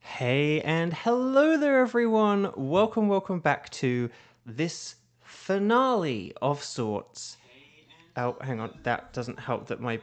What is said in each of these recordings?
Hey and hello there everyone! Welcome back to this finale of sorts. Oh, hang on, that doesn't help that my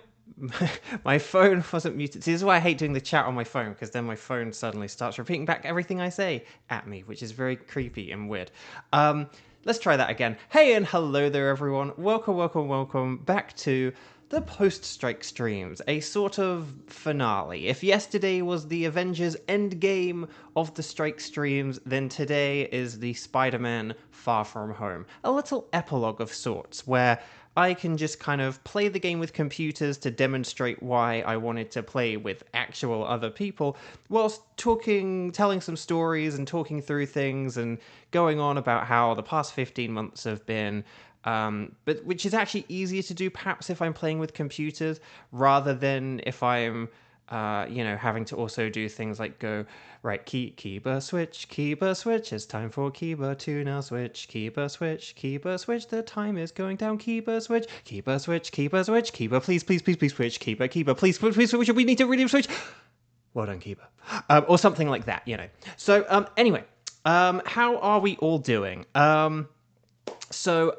my phone wasn't muted. See, this is why I hate doing the chat on my phone, because then my phone suddenly starts repeating back everything I say at me, which is very creepy and weird. Let's try that again. Hey and hello there everyone! Welcome back to the post-strike streams, a sort of finale. If yesterday was the Avengers endgame of the strike streams, then today is the Spider-Man Far From Home. A little epilogue of sorts, where I can just kind of play the game with computers to demonstrate why I wanted to play with actual other people, whilst telling some stories and talking through things and going on about how the past 15 months have been, but which is actually easier to do perhaps if I'm playing with computers rather than if I'm having to also do things like go, right, keyboard switch, it's time for keyboard to now switch, keyboard switch, the time is going down, keyboard switch, keyboard please switch, keyboard please switch, we need to really switch. Well done, keyboard. Or something like that, So, anyway, how are we all doing? So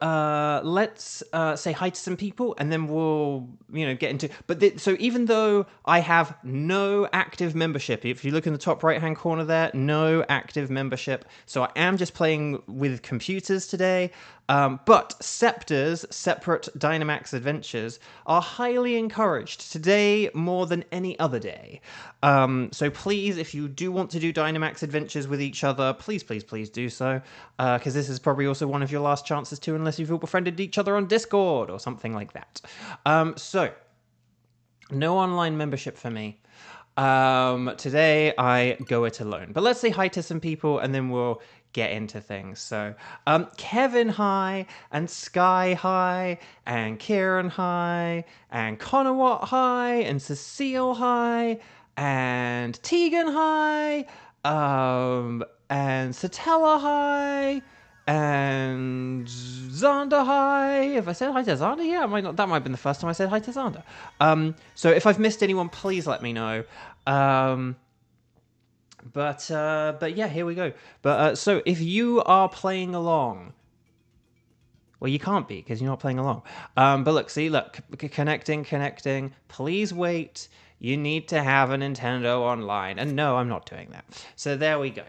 let's say hi to some people, and then we'll get into. So even though I have no active membership, if you look in the top right hand corner there, no active membership. So I am just playing with computers today. But Scepter's separate Dynamax Adventures are highly encouraged today more than any other day. So please, if you do want to do Dynamax Adventures with each other, please do so, because this is probably also one of your last chances to, unless you've all befriended each other on Discord or something like that. So no online membership for me. Today I go it alone. But let's say hi to some people and then we'll get into things. So, Kevin hi, and Sky hi, and Kieran hi, and Conowat hi, and Cecile hi, and Tegan hi, and Satella hi, and Xander hi. Have I said hi to Xander? Yeah, that might have been the first time I said hi to Xander. So if I've missed anyone, please let me know. But yeah, here we go. But so if you are playing along, well, you can't be because you're not playing along. But look, connecting. Please wait. You need to have a Nintendo online. And no, I'm not doing that. So there we go.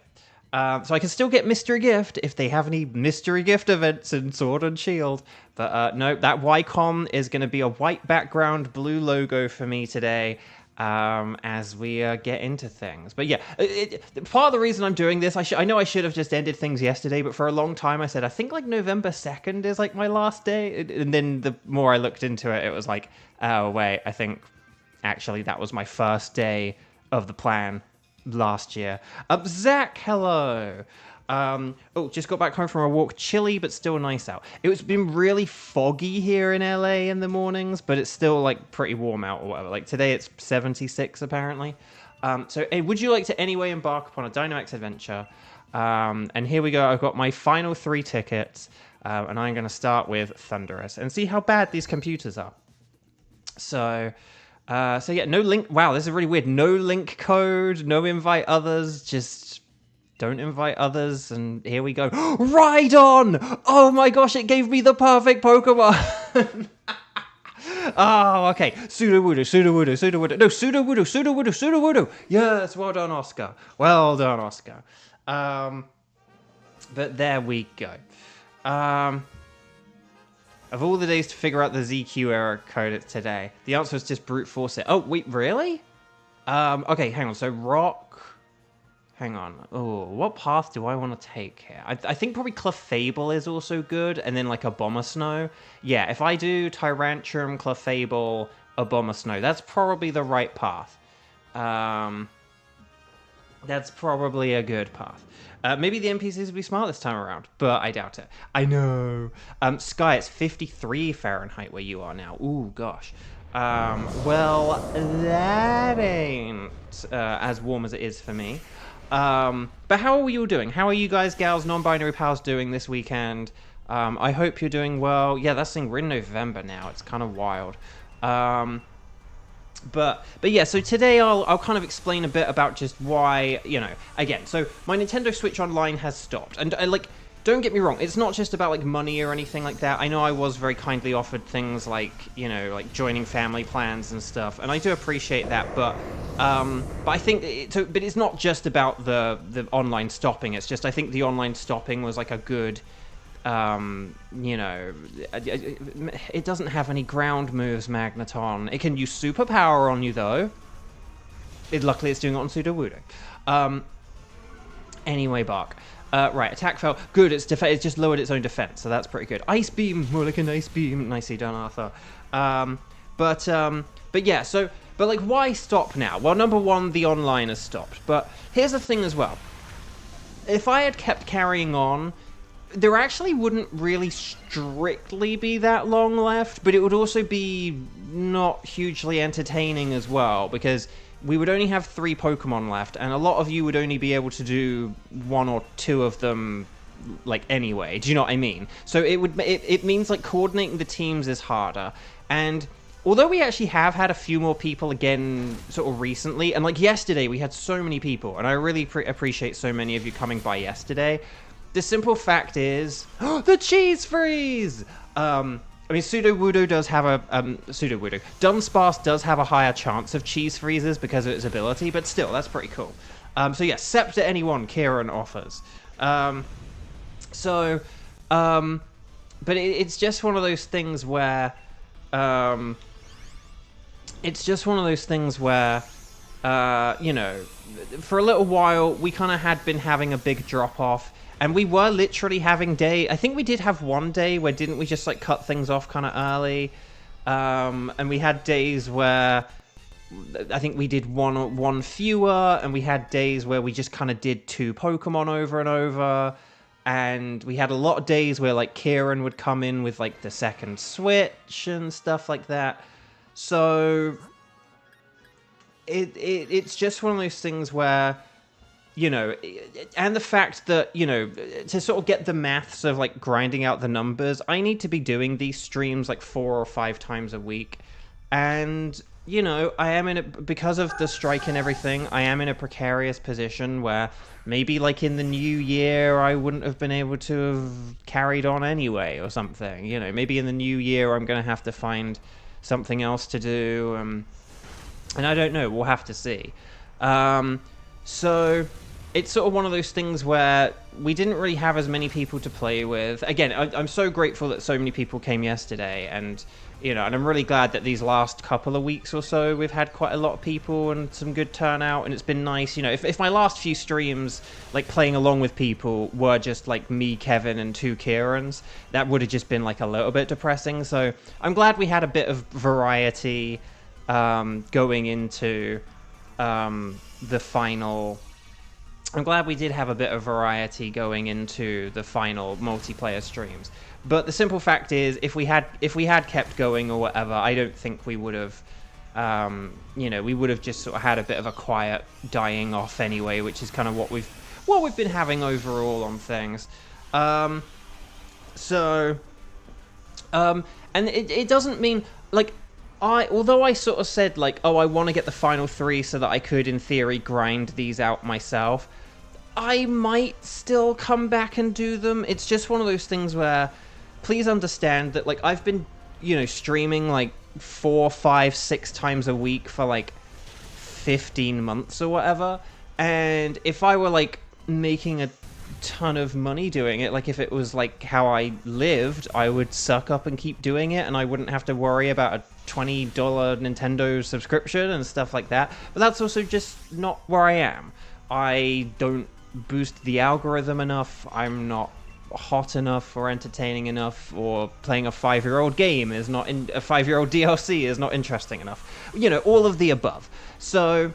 So I can still get mystery gift if they have any mystery gift events in Sword and Shield. But no, that Ycom is going to be a white background, blue logo for me today. As we get into things. But yeah, part of the reason I'm doing this, I know I should have just ended things yesterday, but for a long time I said, I think like November 2nd is like my last day. And then the more I looked into it, it was like, oh wait, I think actually that was my first day of the plan last year. Zach, hello. Just got back home from a walk. Chilly, but still nice out. It's been really foggy here in LA in the mornings, but it's still like pretty warm out or whatever. Like today it's 76 apparently. So hey, would you like to anyway embark upon a Dynamax adventure? And here we go. I've got my final 3 tickets, and I'm going to start with Thunderous and see how bad these computers are. So yeah, no link. Wow, this is really weird. No link code, no invite others, just don't invite others, and here we go. Rhydon! Oh my gosh, it gave me the perfect Pokemon! Oh, okay. Sudowoodo. No, Sudowoodo. Yes, well done, Oscar. But there we go. Of all the days to figure out the ZQ error code, it's today. The answer is just brute force it. Oh, wait, really? Okay, hang on. So rock... Hang on. Oh, what path do I want to take here? I think probably Clefable is also good, and then like Abomasnow. Yeah, if I do Tyrantrum, Clefable, Abomasnow, that's probably the right path. That's probably a good path. Maybe the NPCs will be smart this time around, but I doubt it. I know. Sky, it's 53 Fahrenheit where you are now. Ooh, gosh. Well, that ain't as warm as it is for me. But how are you all doing? How are you guys, gals, non-binary pals doing this weekend? I hope you're doing well. Yeah, that's thing, we're in November now. It's kind of wild. But yeah, so today I'll kind of explain a bit about just why, again, so my Nintendo Switch Online has stopped, and like, don't get me wrong, it's not just about like money or anything like that. I know I was very kindly offered things like, like joining family plans and stuff, and I do appreciate that, but I think but it's not just about the online stopping. It's just I think the online stopping was like a good. It doesn't have any ground moves, Magneton. It can use superpower on you, though. Luckily, it's doing it on Sudowoodo. Anyway, Bark. Right, attack fell. Good, it's just lowered its own defense, so that's pretty good. Ice Beam, more like an Ice Beam. Nicely done, Arthur. But yeah, so... But, like, why stop now? Well, number one, the online has stopped. But here's the thing as well. If I had kept carrying on... There actually wouldn't really strictly be that long left, but it would also be not hugely entertaining as well, because we would only have 3 Pokemon left, and a lot of you would only be able to do 1 or 2 of them, like, anyway. Do you know what I mean? So it means, like, coordinating the teams is harder, and... Although we actually have had a few more people again sort of recently, and, like, yesterday we had so many people, and I really appreciate so many of you coming by yesterday... The simple fact is, the cheese freeze! I mean, Sudowoodo does have a, Dunsparce does have a higher chance of cheese freezes because of its ability, but still, that's pretty cool. So yeah, Scepter anyone, Kieran offers. But it's just one of those things where, for a little while, we kind of had been having a big drop-off. And we were literally having I think we did have one day where didn't we just like cut things off kind of early? And we had days where I think we did one fewer, and we had days where we just kind of did 2 Pokemon over and over. And we had a lot of days where like Kieran would come in with like the second Switch and stuff like that. So it's just one of those things where... and the fact that, to sort of get the maths of, like, grinding out the numbers, I need to be doing these streams, like, 4 or 5 times a week. And, I am because of the strike and everything, I am in a precarious position where maybe, like, in the new year, I wouldn't have been able to have carried on anyway or something. Maybe in the new year, I'm going to have to find something else to do. And I don't know. We'll have to see. So... It's sort of one of those things where we didn't really have as many people to play with. Again, I'm so grateful that so many people came yesterday, and and I'm really glad that these last couple of weeks or so we've had quite a lot of people and some good turnout, and it's been nice. If my last few streams, like playing along with people, were just like me, Kevin, and 2 Kierans, that would have just been like a little bit depressing. So I'm glad we had a bit of variety going into the final. I'm glad we did have a bit of variety going into the final multiplayer streams. But the simple fact is, if we had kept going or whatever, I don't think we would have, we would have just sort of had a bit of a quiet dying off anyway, which is kind of what we've been having overall on things. And it doesn't mean like. Although I sort of said, like, oh, I want to get the final 3 so that I could, in theory, grind these out myself, I might still come back and do them. It's just one of those things where, please understand that, like, I've been, streaming, like, 4, 5, 6 times a week for, like, 15 months or whatever, and if I were, like, making a ton of money doing it, like, if it was, like, how I lived, I would suck up and keep doing it, and I wouldn't have to worry about a $20 Nintendo subscription and stuff like that. But that's also just not where I am. I don't boost the algorithm enough. I'm not hot enough or entertaining enough, or playing a 5-year-old game is not in a 5-year-old DLC is not interesting enough. All of the above. So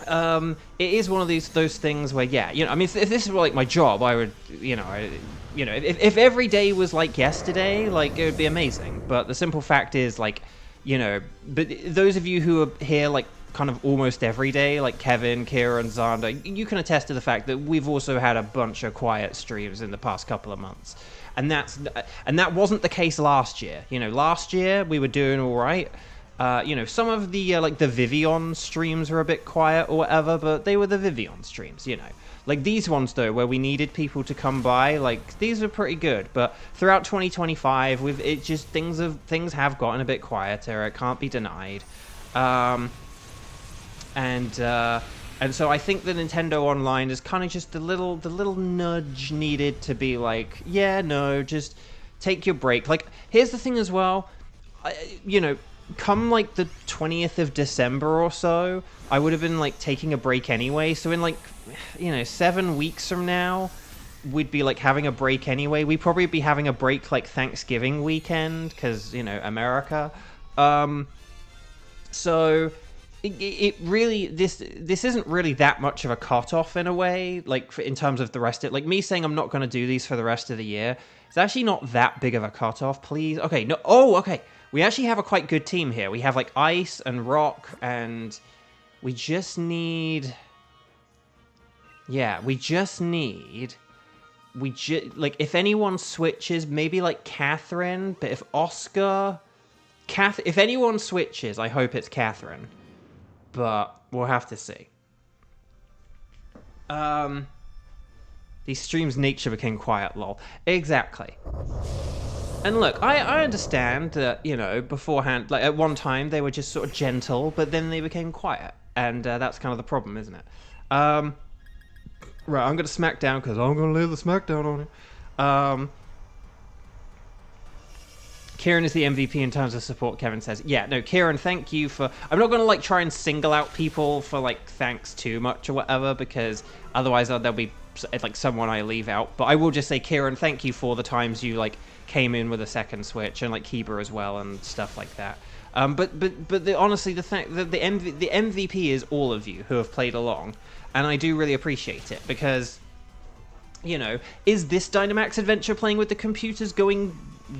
it is one of those things where, yeah, I mean, if this were like my job, I would, if every day was like yesterday, like, it would be amazing. But the simple fact is, like, but those of you who are here, like, kind of almost every day, like Kevin, Kira, and Xander, you can attest to the fact that we've also had a bunch of quiet streams in the past couple of months. And that wasn't the case last year. Last year we were doing all right. You know, some of the like the Vivian streams were a bit quiet or whatever, but they were the Vivian streams, you know. Like these ones though, where we needed people to come by, like these are pretty good. But throughout 2025, things have gotten a bit quieter. It can't be denied. And so I think the Nintendo Online is kind of just the little nudge needed to be like, yeah, no, just take your break. Like, here's the thing as well, you know, come like the 20th of December or so, I would have been like taking a break anyway. So in like, you know, 7 weeks from now, we'd be like having a break anyway. We'd probably be having a break like Thanksgiving weekend because, you know, America. So it really, this isn't really that much of a cutoff in a way, like in terms of the rest of it. Like me saying I'm not going to do these for the rest of the year, it's actually not that big of a cutoff, please. Okay, no, okay. We actually have a quite good team here. We have like Ice and Rock, and we just need... Yeah, like if anyone switches, maybe like Catherine, but if Oscar... if anyone switches, I hope it's Catherine. But we'll have to see. These streams' nature became quiet, lol. Exactly. And look, I understand that, you know, beforehand, like at one time they were just sort of gentle, but then they became quiet. And that's kind of the problem, isn't it? Right, I'm going to smack down because I'm going to lay the smackdown on you. Kieran is the MVP in terms of support, Kevin says. Yeah, no, Kieran, thank you for... I'm not going to, like, try and single out people for, like, thanks too much or whatever, because otherwise there'll be, like, someone I leave out. But I will just say, Kieran, thank you for the times you, like, came in with a second Switch, and, like, Kiba as well, and stuff like that. Honestly, the MVP is all of you who have played along, and I do really appreciate it, because, you know, is this Dynamax adventure playing with the computers going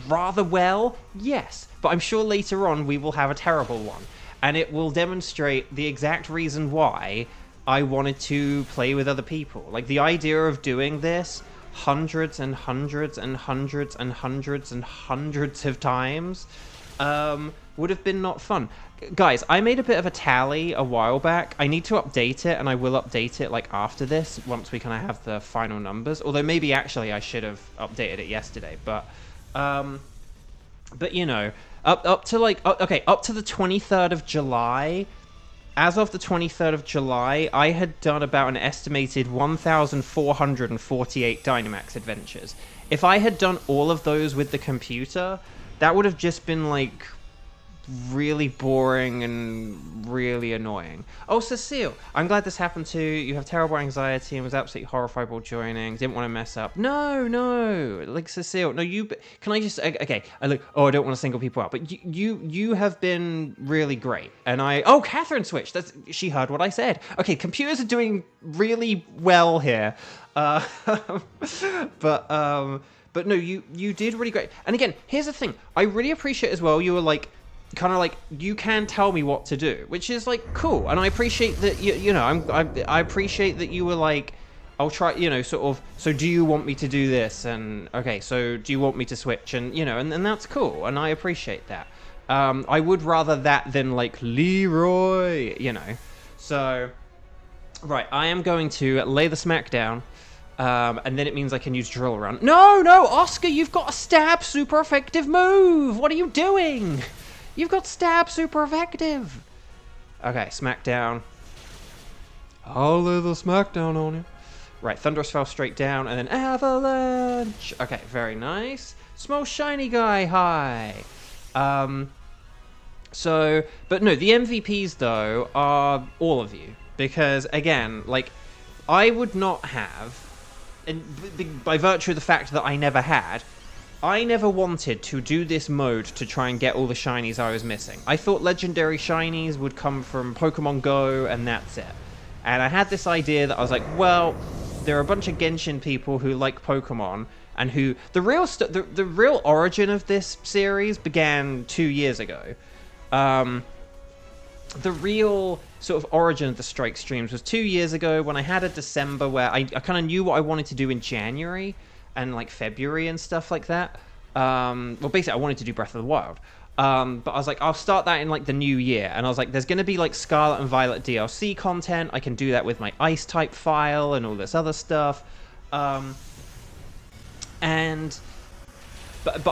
rather well? Yes, but I'm sure later on we will have a terrible one, and it will demonstrate the exact reason why I wanted to play with other people. Like, the idea of doing this hundreds and hundreds and hundreds and hundreds and hundreds of times would have been not fun. Guys, I made a bit of a tally a while back. I need to update it, and I will update it like after this, once we kind of have the final numbers. Although maybe actually I should have updated it yesterday, but you know, up to the 23rd of July, as of the 23rd of July, I had done about an estimated 1,448 Dynamax adventures. If I had done all of those with the computer, that would have just been like really boring and really annoying. Oh, Cecile, I'm glad this happened to you. You have terrible anxiety and was absolutely horrified while joining. Didn't want to mess up. No. Like, Cecile, no, you... Can I just... Okay, I don't want to single people out, but you have been really great. And Oh, Catherine switched. She heard what I said. Okay, computers are doing really well here. But no, you did really great. And again, here's the thing. I really appreciate as well, you were like, kind of like, you can tell me what to do, which is like cool, and I appreciate that I appreciate that you were like, I'll try, you know, sort of, so do you want me to do this, and okay, so do you want me to switch, and you know, and that's cool, and I appreciate that. I would rather that than like Leroy, you know. So right, I am going to lay the smack down, and then it means I can use drill run. No, Oscar, you've got a stab super effective move. What are you doing? You've got stab super effective. Okay, smackdown. I'll lay the smackdown on you. Right, Thunderous fell straight down, and then avalanche. Okay, very nice. Small shiny guy, hi. But no, the MVPs though are all of you, because again, like, I would not have, and by virtue of the fact that I never had, I never wanted to do this mode to try and get all the shinies I was missing. I thought legendary shinies would come from Pokemon Go, and that's it. And I had this idea that I was like, well, there are a bunch of Genshin people who like Pokemon, and who... The real origin of this series began 2 years ago. The real sort of origin of the Strike streams was 2 years ago, when I had a December where I kind of knew what I wanted to do in January, and like February and stuff like that. Well, basically I wanted to do Breath of the Wild. But I was like, I'll start that in like the new year. And I was like, there's going to be like Scarlet and Violet DLC content. I can do that with my Ice type file and all this other stuff. But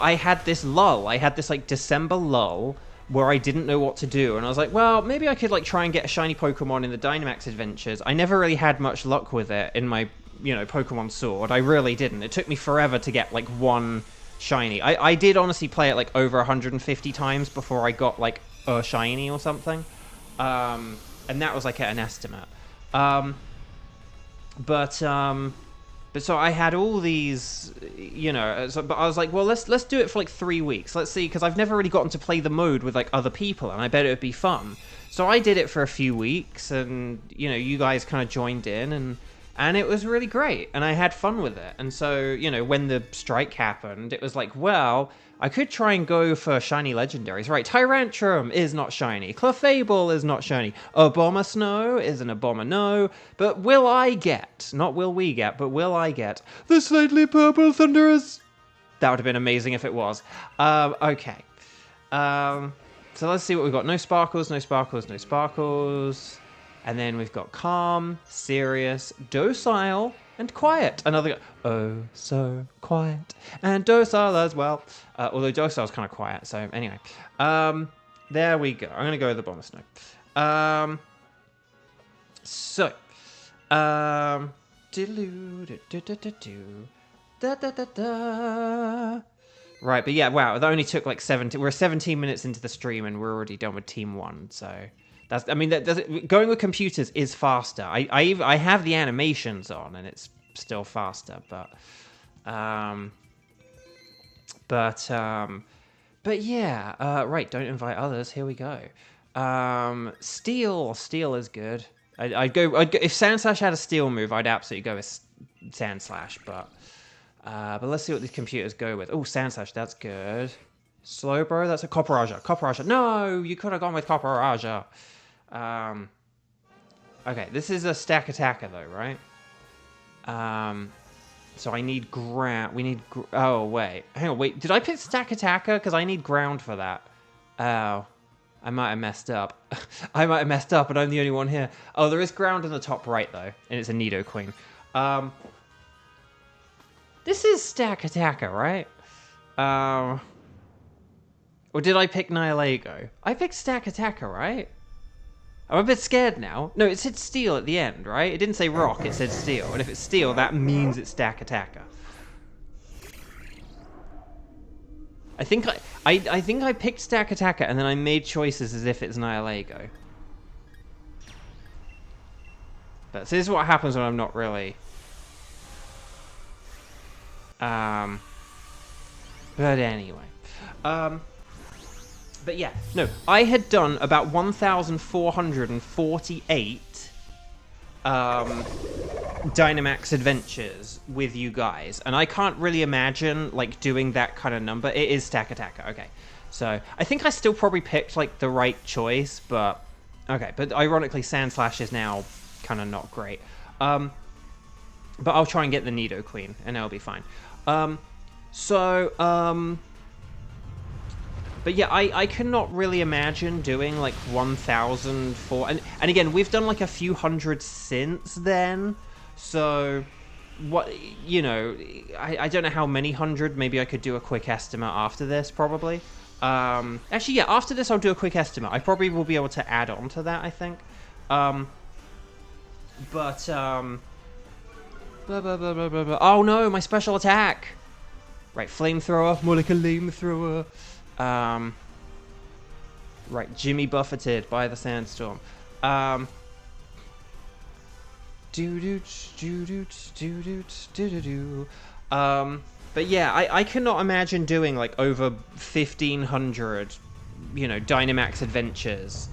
I had this lull. I had this like December lull where I didn't know what to do. And I was like, well, maybe I could like try and get a shiny Pokemon in the Dynamax Adventures. I never really had much luck with it in my, Pokemon Sword. I really didn't. It took me forever to get like one shiny. I did honestly play it like over 150 times before I got like a shiny or something. And that was like at an estimate. But so I had all these, but I was like, well, let's do it for like 3 weeks. Let's see, because I've never really gotten to play the mode with like other people, and I bet it would be fun. So I did it for a few weeks, and you guys kind of joined in, and it was really great, and I had fun with it. And so, when the strike happened, it was like, well, I could try and go for shiny legendaries. Right, Tyrantrum is not shiny. Clefable is not shiny. Abomasnow is an Abomasnow. But will I get, not will we get, but will I get the slightly purple Thunderous? That would have been amazing if it was. Okay. So let's see what we've got. No sparkles, no sparkles, no sparkles. And then we've got calm, serious, docile, and quiet. Another, oh, so quiet. And docile as well. Although docile's kind of quiet, so anyway. There we go. I'm going to go with the Abomasnow. Right, but yeah, wow, that only took like 17. We're 17 minutes into the stream, and we're already done with Team 1, so... going with computers is faster. I have the animations on, and it's still faster, but yeah. Right, don't invite others. Here we go. Steel is good. I'd go if Sandslash had a steel move. I'd absolutely go with Sandslash, but let's see what these computers go with. Oh, Sandslash, that's good. Slowbro, that's a Copperaja. No, you could have gone with Copperaja. Okay, this is a stack attacker though, right? So I need ground. We need. Oh wait, hang on. Wait, did I pick stack attacker? Because I need ground for that. Oh, I might have messed up. I might have messed up, and I'm the only one here. Oh, there is ground in the top right though, and it's a Nidoqueen. This is stack attacker, right? Or did I pick Nihilego? I picked stack attacker, right? I'm a bit scared now. No, it said steel at the end, right? It didn't say rock, it said steel. And if it's steel, that means it's stack attacker. I think I picked stack attacker, and then I made choices as if it's Nihilego. But this is what happens when I'm not really... But anyway. But yeah, no, I had done about 1,448 Dynamax Adventures with you guys, and I can't really imagine like doing that kind of number. It is stack attacker, okay. So I think I still probably picked like the right choice, but okay. But ironically, Sandslash is now kind of not great. But I'll try and get the Nidoqueen, and it'll be fine. But yeah, I cannot really imagine doing like 1,004, and again, we've done like a few hundred since then, so what, I don't know how many hundred. Maybe I could do a quick estimate after this, probably. Actually, yeah, after this I'll do a quick estimate. I probably will be able to add on to that, I think. Oh no, my special attack! Right, flamethrower, more like a lamethrower. Right, Jimmy buffeted by the sandstorm. But yeah, I cannot imagine doing like over 1,500, Dynamax Adventures,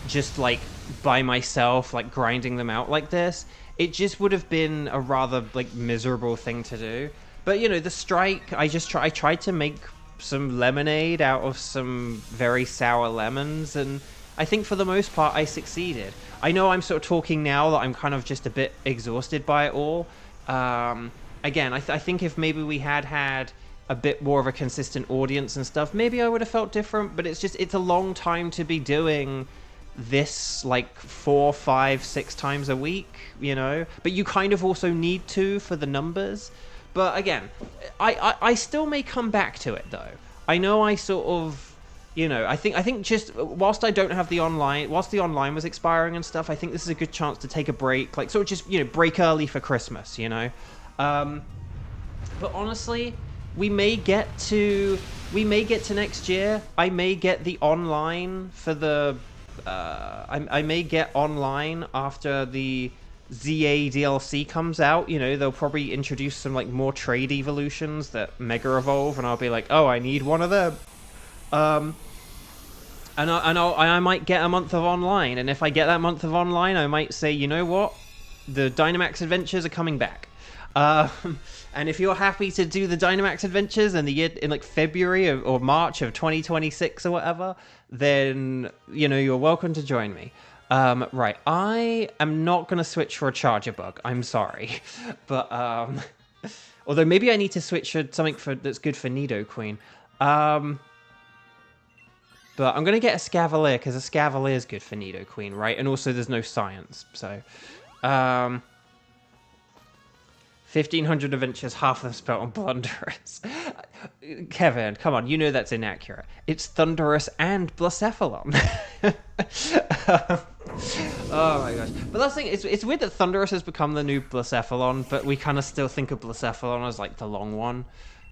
just like by myself, like grinding them out like this. It just would have been a rather like miserable thing to do. But the strike, I tried to make some lemonade out of some very sour lemons, and I think for the most part I succeeded. I know I'm sort of talking now that I'm kind of just a bit exhausted by it all. Again, I think if maybe we had a bit more of a consistent audience and stuff, maybe I would have felt different. But it's a long time to be doing this like 4, 5, 6 times a week, you know. But you kind of also need to for the numbers. But again, I still may come back to it though. I know I sort of, you know, I think just whilst I don't have the online, whilst the online was expiring and stuff, I think this is a good chance to take a break, like sort of just, you know, break early for Christmas, you know. But honestly, we may get to next year. I may get the online for the I may get online after the ZA DLC comes out. You know, they'll probably introduce some like more trade evolutions that mega evolve, and I'll be like, oh, I need one of them. And I might get a month of online, and if I get that month of online, I might say, you know what, the Dynamax Adventures are coming back. And if you're happy to do the Dynamax Adventures in the year, in like February or March of 2026 or whatever, then, you know, you're welcome to join me. Right, I am not going to switch for a Charger Bug. I'm sorry. But, although maybe I need to switch for something that's good for Nidoqueen. But I'm going to get a Scavalier, because a Scavalier is good for Nidoqueen, right? And also there's no science, so... 1,500 adventures, half of them spelt on Blunderous. Kevin, come on, you know that's inaccurate. It's Thunderous and Blacephalon. Oh my gosh. But that's the thing, it's weird that Thunderous has become the new Blacephalon, but we kind of still think of Blacephalon as like the long one.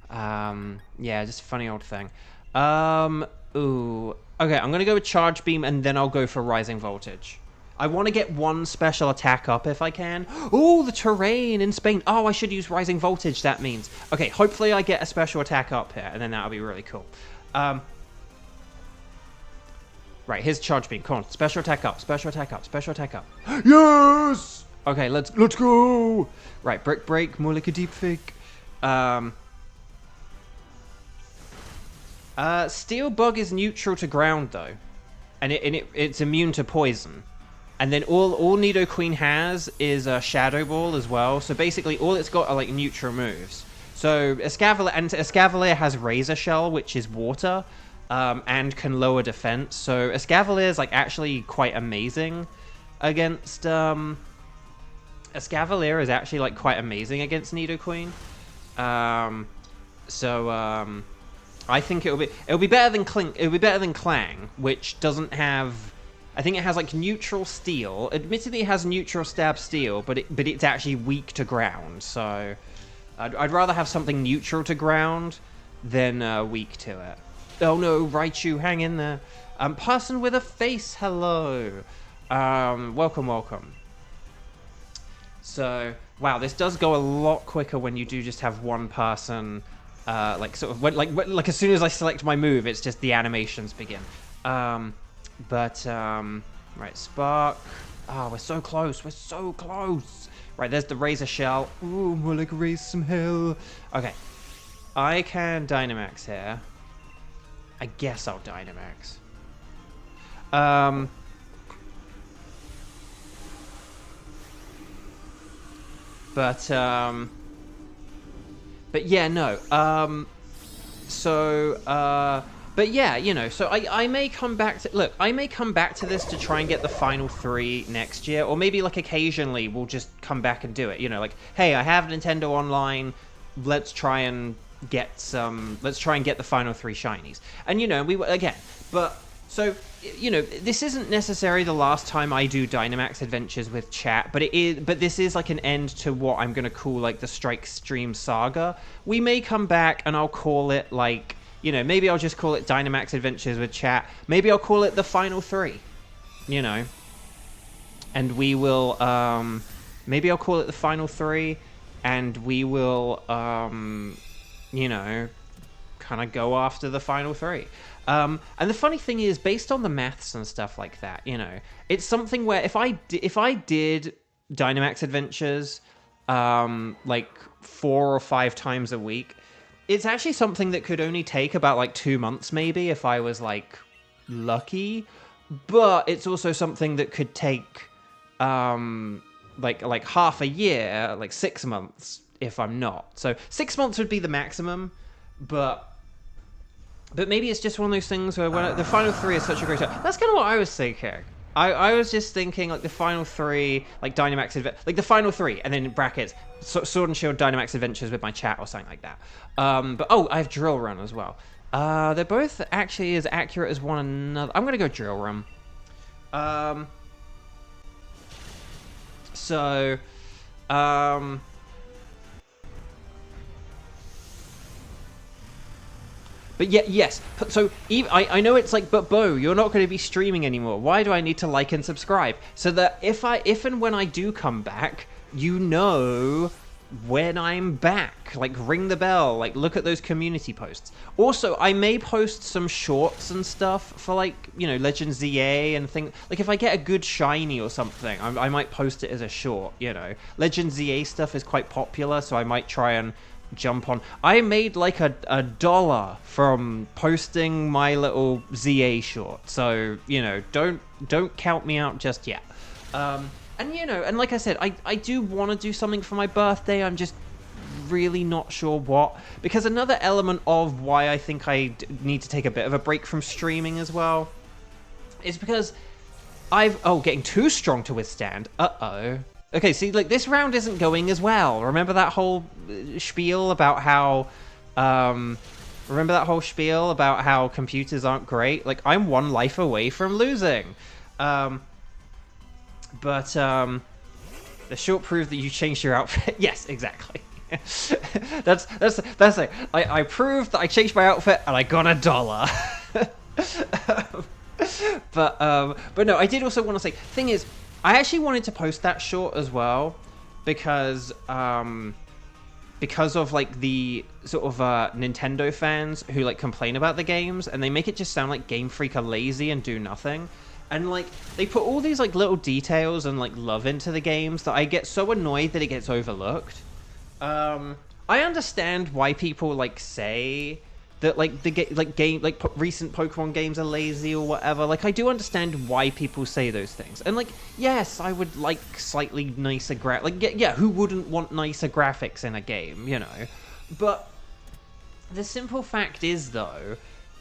Yeah, just a funny old thing. Ooh. Okay, I'm going to go with Charge Beam, and then I'll go for Rising Voltage. I want to get one special attack up if I can. Oh, the terrain in Spain. Oh, I should use Rising Voltage, that means. Okay, hopefully I get a special attack up here, and then that'll be really cool. Right, here's Charge Beam. Come on, special attack up, special attack up, special attack up. Yes! Okay, let's go! Right, Brick Break, more like a deep fake. Steel Bug is neutral to ground, though. And it's immune to poison. And then all Nidoqueen has is a Shadow Ball as well. So basically, all it's got are like neutral moves. So Escavalier has Razor Shell, which is water, and can lower defense. So Escavalier is like actually quite amazing against Escavalier is actually like quite amazing against Nidoqueen. I think it'll be better than Clang, which doesn't have. I think it has like neutral steel. Admittedly, it has neutral stab steel, but it's actually weak to ground. So I'd rather have something neutral to ground than weak to it. Oh no, Raichu, hang in there. Person with a face, hello. Welcome. So wow, this does go a lot quicker when you do just have one person. Like sort of like as soon as I select my move, it's just the animations begin. Right, Spark. Oh, we're so close. We're so close. Right, there's the Razor Shell. Ooh, more like raise some hell. Okay, I can Dynamax here. I guess I'll Dynamax. But yeah, no. But yeah, you know, so I may come back to... Look, I may come back to this to try and get the final 3 next year. Or maybe, like, occasionally we'll just come back and do it. You know, like, hey, I have Nintendo Online. Let's try and get the final 3 shinies. And, you know, So, you know, this isn't necessarily the last time I do Dynamax Adventures with chat, but this is like an end to what I'm going to call, like, the Strike Stream Saga. We may come back and I'll call it, like... You know, maybe I'll just call it Dynamax Adventures with chat. Maybe I'll call it the final 3. You know. And we will, maybe I'll call it the final 3. And we will, you know, kind of go after the final 3. And the funny thing is, based on the maths and stuff like that, you know, it's something where if I did Dynamax Adventures, like 4 or 5 times a week, it's actually something that could only take about, like, 2 months, maybe, if I was, like, lucky. But it's also something that could take, like half a year, like 6 months, if I'm not. So 6 months would be the maximum. But maybe it's just one of those things where when the final three is such a great show. That's kind of what I was thinking. I was just thinking, like, the final three, like, like, the final three, and then in brackets, Sword and Shield Dynamax Adventures with my chat or something like that. But, oh, I have Drill Run as well. They're both actually as accurate as one another. I'm going to go Drill Run. But yeah, yes. So I know it's like, but Bo, you're not going to be streaming anymore. Why do I need to like and subscribe? So that if and when I do come back, you know when I'm back. Like, ring the bell. Like, look at those community posts. Also, I may post some shorts and stuff for, like, you know, Legend ZA and things. Like, if I get a good shiny or something, I might post it as a short, you know. Legend ZA stuff is quite popular, so I might try and jump on. I made like $1 from posting my little ZA short, so you know, don't count me out just yet. And you know, and like I said, I do want to do something for my birthday. I'm just really not sure what, because another element of why I think I need to take a bit of a break from streaming as well is because getting too strong to withstand. Okay, see, like, this round isn't going as well. Remember that whole spiel about how... remember that whole spiel about how computers aren't great? Like, I'm one life away from losing. The short proved that you changed your outfit. Yes, exactly. that's it. I proved that I changed my outfit and I got $1. But no, I did also want to say, thing is, I actually wanted to post that short as well because of like the sort of Nintendo fans who like complain about the games and they make it just sound like Game Freak are lazy and do nothing. And like they put all these like little details and like love into the games that I get so annoyed that it gets overlooked. I understand why people like say that like recent Pokemon games are lazy or whatever. Like, I do understand why people say those things. And like, yes, I would like slightly nicer yeah, who wouldn't want nicer graphics in a game, you know? But the simple fact is though,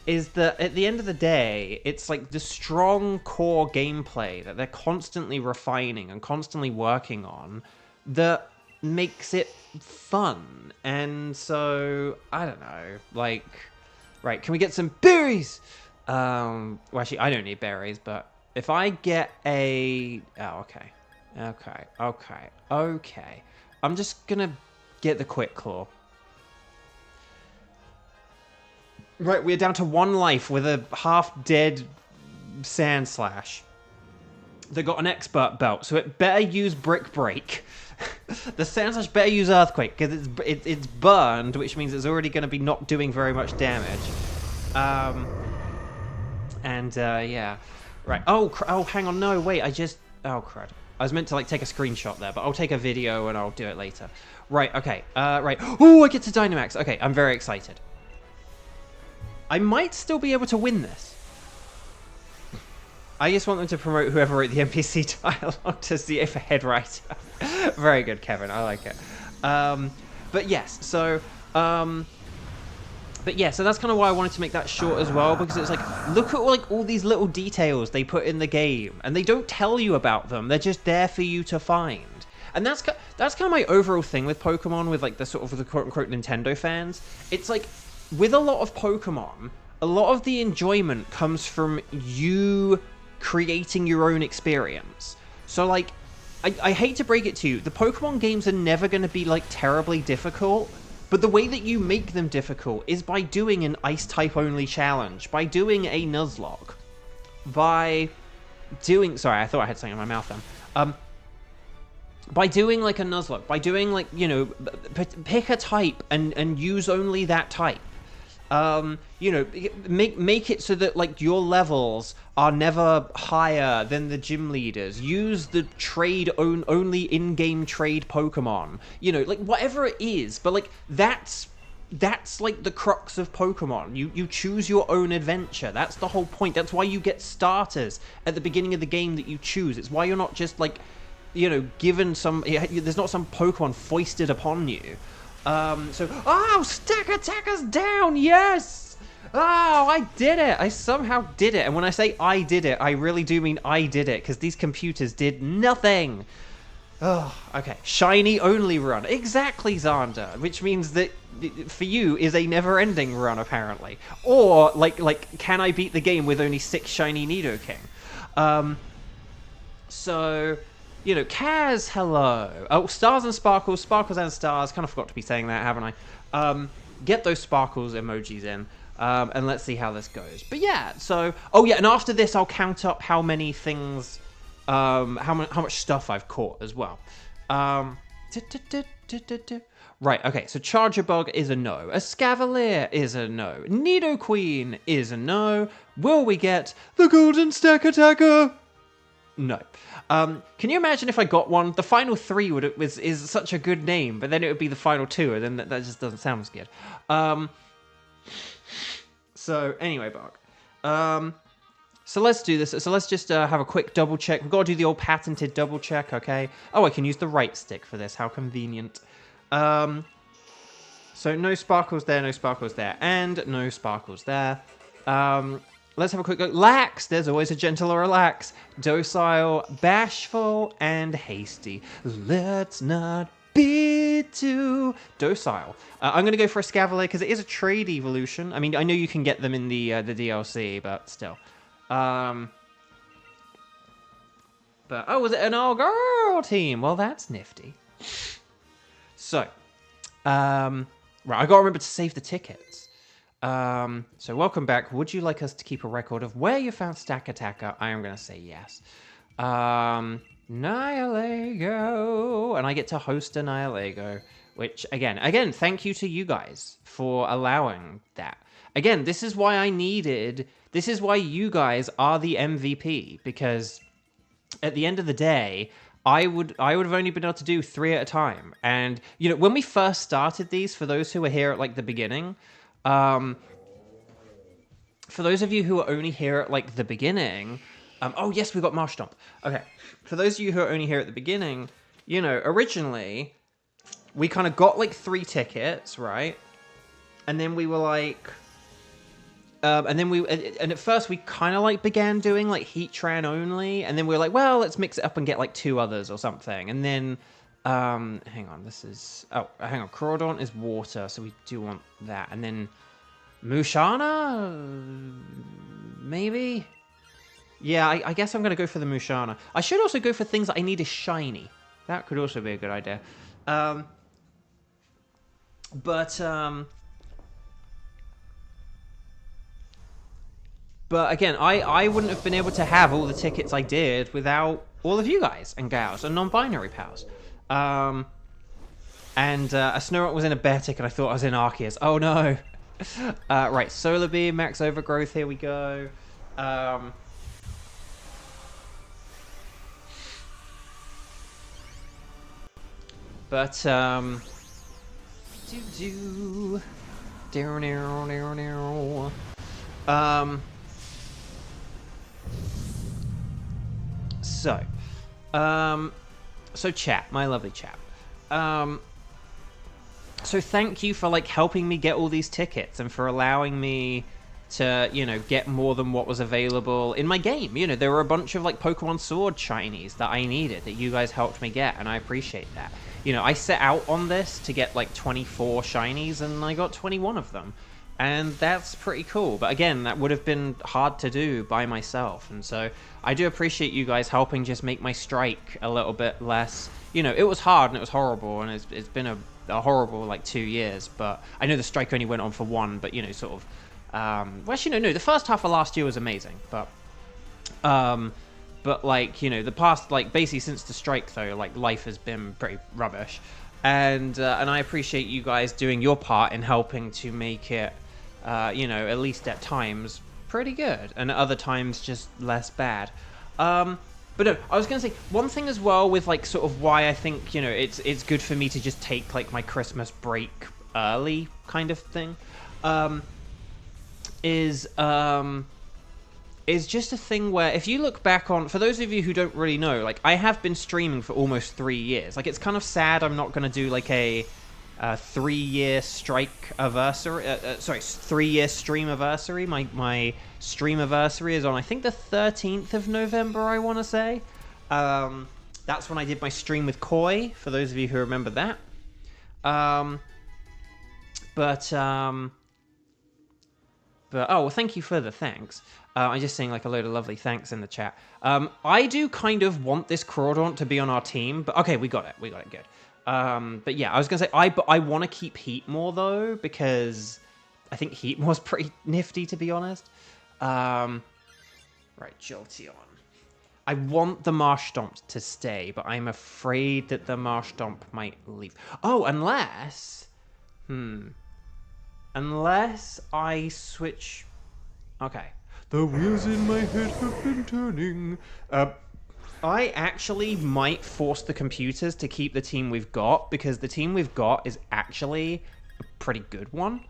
is that at the end of the day, it's like the strong core gameplay that they're constantly refining and constantly working on that makes it fun. And so, I don't know, like, right, can we get some berries? Well, actually, I don't need berries, but if I get a... Oh, okay. I'm just gonna get the Quick Claw. Right, we're down to one life with a half-dead Sandslash. They got an expert belt, so it better use Brick Break. The Sandslash better use Earthquake, because it's burned, which means it's already going to be not doing very much damage. Yeah. Right. Oh, hang on, no, wait, oh, crud. I was meant to, like, take a screenshot there, but I'll take a video and I'll do it later. Right, okay, right. Oh, I get to Dynamax. Okay, I'm very excited. I might still be able to win this. I just want them to promote whoever wrote the NPC dialogue to see if a head writer. Very good, Kevin. I like it. But so that's kind of why I wanted to make that short as well, because it's like, look at all these little details they put in the game, and they don't tell you about them. They're just there for you to find. And that's kind of my overall thing with Pokemon, with like the sort of the quote-unquote Nintendo fans. It's like, with a lot of Pokemon, a lot of the enjoyment comes from you creating your own experience. So like, I hate to break it to you, the Pokemon games are never going to be like terribly difficult, but the way that you make them difficult is by doing an Ice type only challenge, by doing a Nuzlocke, by doing... Sorry, I thought I had something in my mouth then. By doing like a Nuzlocke, by doing like, you know, pick a type and use only that type. You know, make it so that like your levels are never higher than the gym leaders. Use the only in-game trade Pokemon. You know, like whatever it is, but like that's like the crux of Pokemon. You choose your own adventure. That's the whole point. That's why you get starters at the beginning of the game that you choose. It's why you're not just like, you know, given some... There's not some Pokemon foisted upon you. Oh, stack attackers down, yes! Oh, I did it! I somehow did it. And when I say I did it, I really do mean I did it, because these computers did nothing. Oh, okay. Shiny only run. Exactly, Xander. Which means that for you is a never-ending run, apparently. Or, like, can I beat the game with only 6 shiny Nidoking? So, you know, Kaz, hello. Oh, stars and sparkles, sparkles and stars. Kind of forgot to be saying that, haven't I? Get those sparkles emojis in. And let's see how this goes. But yeah, so... Oh yeah, and after this, I'll count up how many things... how much stuff I've caught as well. Right, okay, so Charger Bug is a no. Escavalier is a no. Nidoqueen is a no. Will we get the Golden Stack Attacker? No. Can you imagine if I got one? The final 3 is such a good name, but then it would be the final 2, and then that just doesn't sound as good. So, anyway, Bug. So let's do this. So let's just have a quick double check. We've got to do the old patented double check, okay? Oh, I can use the right stick for this. How convenient. So no sparkles there, no sparkles there, and no sparkles there. Let's have a quick look. Lax! There's always a gentle or a lax. Docile, bashful, and hasty. Let's not be too docile. I'm going to go for a Scavalier because it is a trade evolution. I mean, I know you can get them in the DLC, but still. But oh, was it an all-girl team? Well, that's nifty. So, right, I gotta remember to save the tickets. So welcome back. Would you like us to keep a record of where you found Stack Attacker? I am gonna say yes. Nihilego, and I get to host a Nihilego, which again, thank you to you guys for allowing that. Again, this is why I needed. This is why you guys are the MVP, because at the end of the day, I would have only been able to do 3 at a time. And, you know, when we first started these, for those who were here at, like, the beginning, for those of you who are only here at, like, the beginning, oh, yes, we got Marshtomp. Okay, for those of you who are only here at the beginning, you know, originally, we kind of got, like, 3 tickets, right? And then we were, like... and at first we kind of like began doing like Heatran only, and then we were like, well, let's mix it up and get like 2 others or something. And then, hang on, this is, oh, hang on, Crawdaunt is water, so we do want that. And then Mushana, maybe? Yeah, I guess I'm going to go for the Mushana. I should also go for things that I need a shiny. That could also be a good idea. But again, I wouldn't have been able to have all the tickets I did without all of you guys and gals and non-binary pals. A Snorunt was in a Beartic and I thought I was in Arceus. Oh no! Right, Solar Beam, Max Overgrowth, here we go. So chat, my lovely chat. So thank you for like helping me get all these tickets and for allowing me to, you know, get more than what was available in my game. You know, there were a bunch of like Pokemon Sword shinies that I needed that you guys helped me get, and I appreciate that. You know, I set out on this to get like 24 shinies and I got 21 of them. And that's pretty cool. But again, that would have been hard to do by myself. And so I do appreciate you guys helping just make my strike a little bit less. You know, it was hard and it was horrible. And it's been a horrible, like, 2 years. But I know the strike only went on for 1. But, you know, sort of... well, actually, no. The first half of last year was amazing. But, like, you know, the past, like, basically since the strike, though, like, life has been pretty rubbish. And I appreciate you guys doing your part in helping to make it... you know, at least at times, pretty good, and at other times, just less bad. But no, I was going to say, one thing as well with, like, sort of why I think, you know, it's good for me to just take, like, my Christmas break early kind of thing, is just a thing where, if you look back on, for those of you who don't really know, like, I have been streaming for almost 3 years. Like, it's kind of sad I'm not going to do, like, a 3-year strike anniversary. Sorry, 3-year stream anniversary. My stream anniversary is on, I think, the 13th of November, I want to say. That's when I did my stream with Koi, for those of you who remember that. But oh, well, thank you for the thanks. I'm just seeing like a load of lovely thanks in the chat. I do kind of want this Crawdaunt to be on our team, but okay, we got it, good. But yeah, I was gonna say I want to keep Heat more though, because I think Heat more's pretty nifty, to be honest. Right, Jolteon. I want the Marshtomp to stay, but I'm afraid that the Marshtomp might leave. Oh, unless I switch. Okay. The wheels in my head have been turning. I actually might force the computers to keep the team we've got, because the team we've got is actually a pretty good one.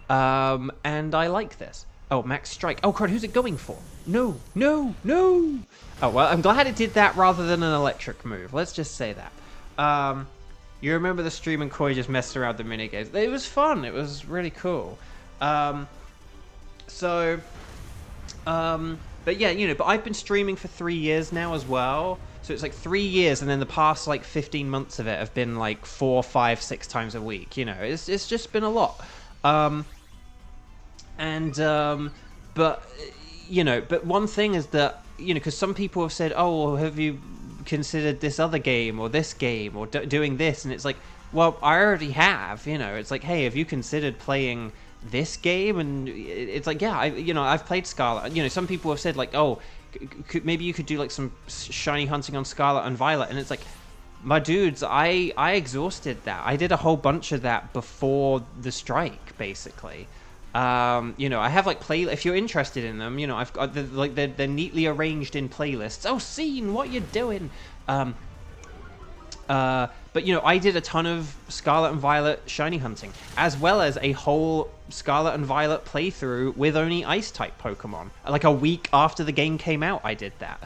And I like this. Oh, Max Strike. Oh, crud, who's it going for? No. Oh, well, I'm glad it did that rather than an electric move. Let's just say that. You remember the stream and Koi just messed around the minigames. It was fun. It was really cool. But yeah, but I've been streaming for 3 years now as well. So it's like 3 years, and then the past like 15 months of it have been like 4, 5, 6 times a week. You know, it's just been a lot. But one thing is that, because some people have said, oh, well, have you considered this other game or this game or doing this? And it's like, well, I already have. It's like, hey, have you considered playing this game? And it's like, yeah, I've played Scarlet. Some people have said like, oh, maybe you could do like some shiny hunting on Scarlet and Violet. And it's like, my dudes, I exhausted that. I did a whole bunch of that before the strike, basically. I have like if you're interested in them, I've got they're neatly arranged in playlists. Oh, Scene, what you doing? But I did a ton of Scarlet and Violet shiny hunting, as well as a whole Scarlet and Violet playthrough with only Ice type Pokemon. Like a week after the game came out, I did that.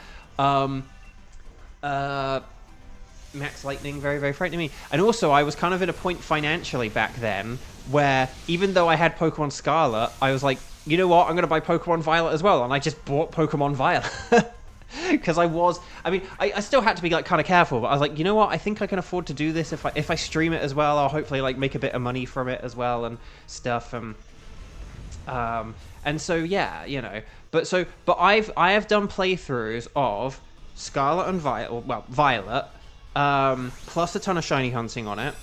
Max Lightning, very, very frightening me. And also, I was kind of at a point financially back then where, even though I had Pokemon Scarlet, I was like, you know what, I'm going to buy Pokemon Violet as well. And I just bought Pokemon Violet. Because I still had to be like kind of careful, but I was like, you know what, I think I can afford to do this. If I stream it as well, I'll hopefully like make a bit of money from it as well and stuff. And so, yeah, But I have done playthroughs of Scarlet and Violet, plus a ton of shiny hunting on it.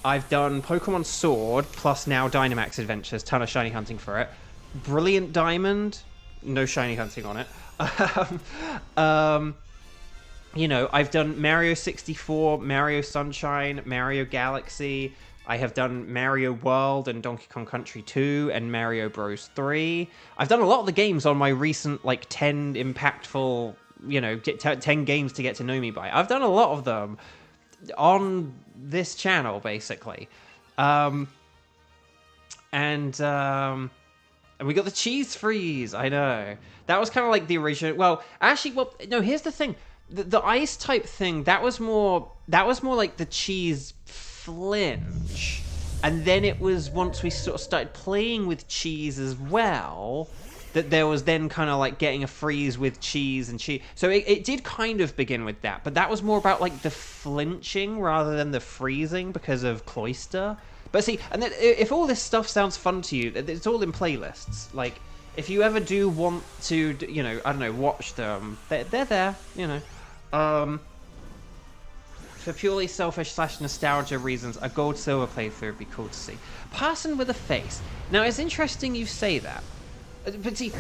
I've done Pokemon Sword, plus now Dynamax Adventures, ton of shiny hunting for it. Brilliant Diamond, no shiny hunting on it. I've done Mario 64, Mario Sunshine, Mario Galaxy. I have done Mario World and Donkey Kong Country 2 and Mario Bros 3. I've done a lot of the games on my recent, 10 impactful, 10 games to get to know me by. I've done a lot of them on this channel, basically. And we got the cheese freeze, I know. That was kind of like the original. Well, actually, no, here's the thing. The ice type thing, that was more like the cheese flinch. And then it was, once we sort of started playing with cheese as well, that there was then kind of like getting a freeze with cheese and cheese. So it did kind of begin with that, but that was more about like the flinching rather than the freezing because of Cloyster. But see, and then, if all this stuff sounds fun to you, it's all in playlists. Like, if you ever do want to, I don't know, watch them, they're there, For purely selfish / nostalgia reasons, a Gold Silver playthrough would be cool to see. Person with a face. Now, it's interesting you say that. But see,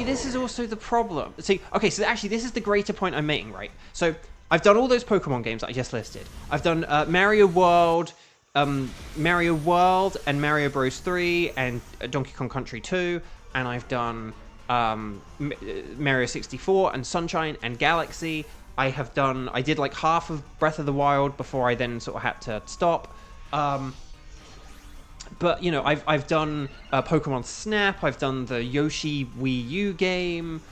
this is also the problem. See, okay, so actually, this is the greater point I'm making, right? So, I've done all those Pokemon games that I just listed. I've done Mario World and Mario Bros 3 and Donkey Kong Country 2, and I've done Mario 64 and Sunshine and Galaxy. I did like half of Breath of the Wild before I then sort of had to stop. But I've done Pokemon Snap. I've done the Yoshi Wii U game.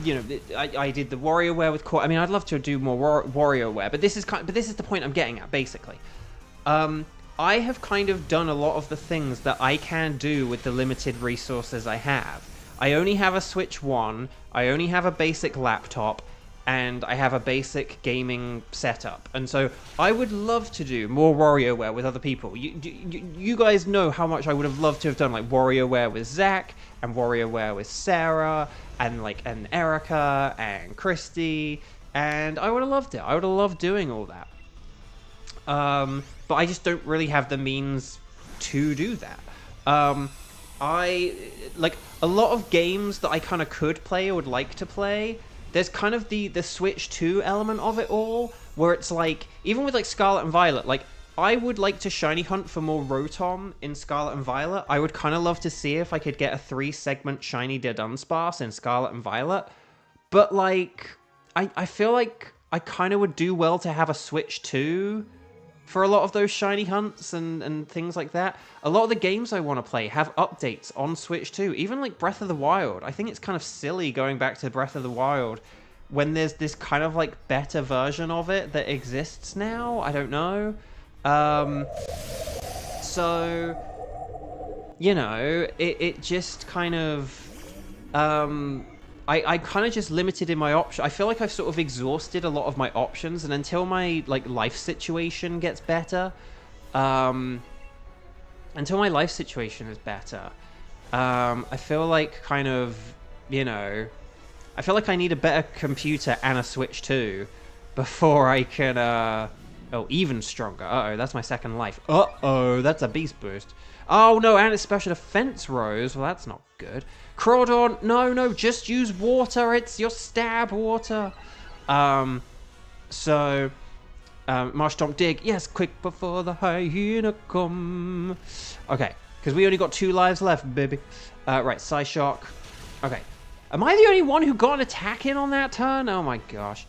you know, I did the WarioWare with core. I mean, I'd love to do more WarioWare, but this is the point I'm getting at, basically. I have kind of done a lot of the things that I can do with the limited resources I have. I only have a Switch 1, I only have a basic laptop, and I have a basic gaming setup. And so I would love to do more WarioWare with other people. You guys know how much I would have loved to have done like WarioWare with Zach, and WarioWare with Sarah, and Erica, and Christy, and I would have loved it. I would have loved doing all that. But I just don't really have the means to do that. I like a lot of games that I kind of could play or would like to play. There's kind of the Switch 2 element of it all, where it's like, even with like Scarlet and Violet, like I would like to shiny hunt for more Rotom in Scarlet and Violet. I would kind of love to see if I could get a 3-segment shiny Dunsparce in Scarlet and Violet. But like, I feel like I kind of would do well to have a Switch 2 for a lot of those shiny hunts and things like that. A lot of the games I want to play have updates on Switch 2. Even like Breath of the Wild. I think it's kind of silly going back to Breath of the Wild when there's this kind of like better version of it that exists now. I don't know. So, you know, it just kind of... I kind of just limited in my option. I feel like I've sort of exhausted a lot of my options, and until my like life situation gets better, until my life situation is better, I feel like kind of, you know, I feel like I need a better computer and a Switch 2 before I can, oh, even stronger. Uh-oh, that's my second life. Uh-oh, that's a beast boost. Oh, no, and it's special defense rose. Well, that's not good. Crawdon, no, just use water. It's your stab water. Marsh Stomp Dig. Yes, quick before the hyena come. Okay, because we only got 2 lives left, baby. Right, Psyshock. Okay. Am I the only one who got an attack in on that turn? Oh my gosh.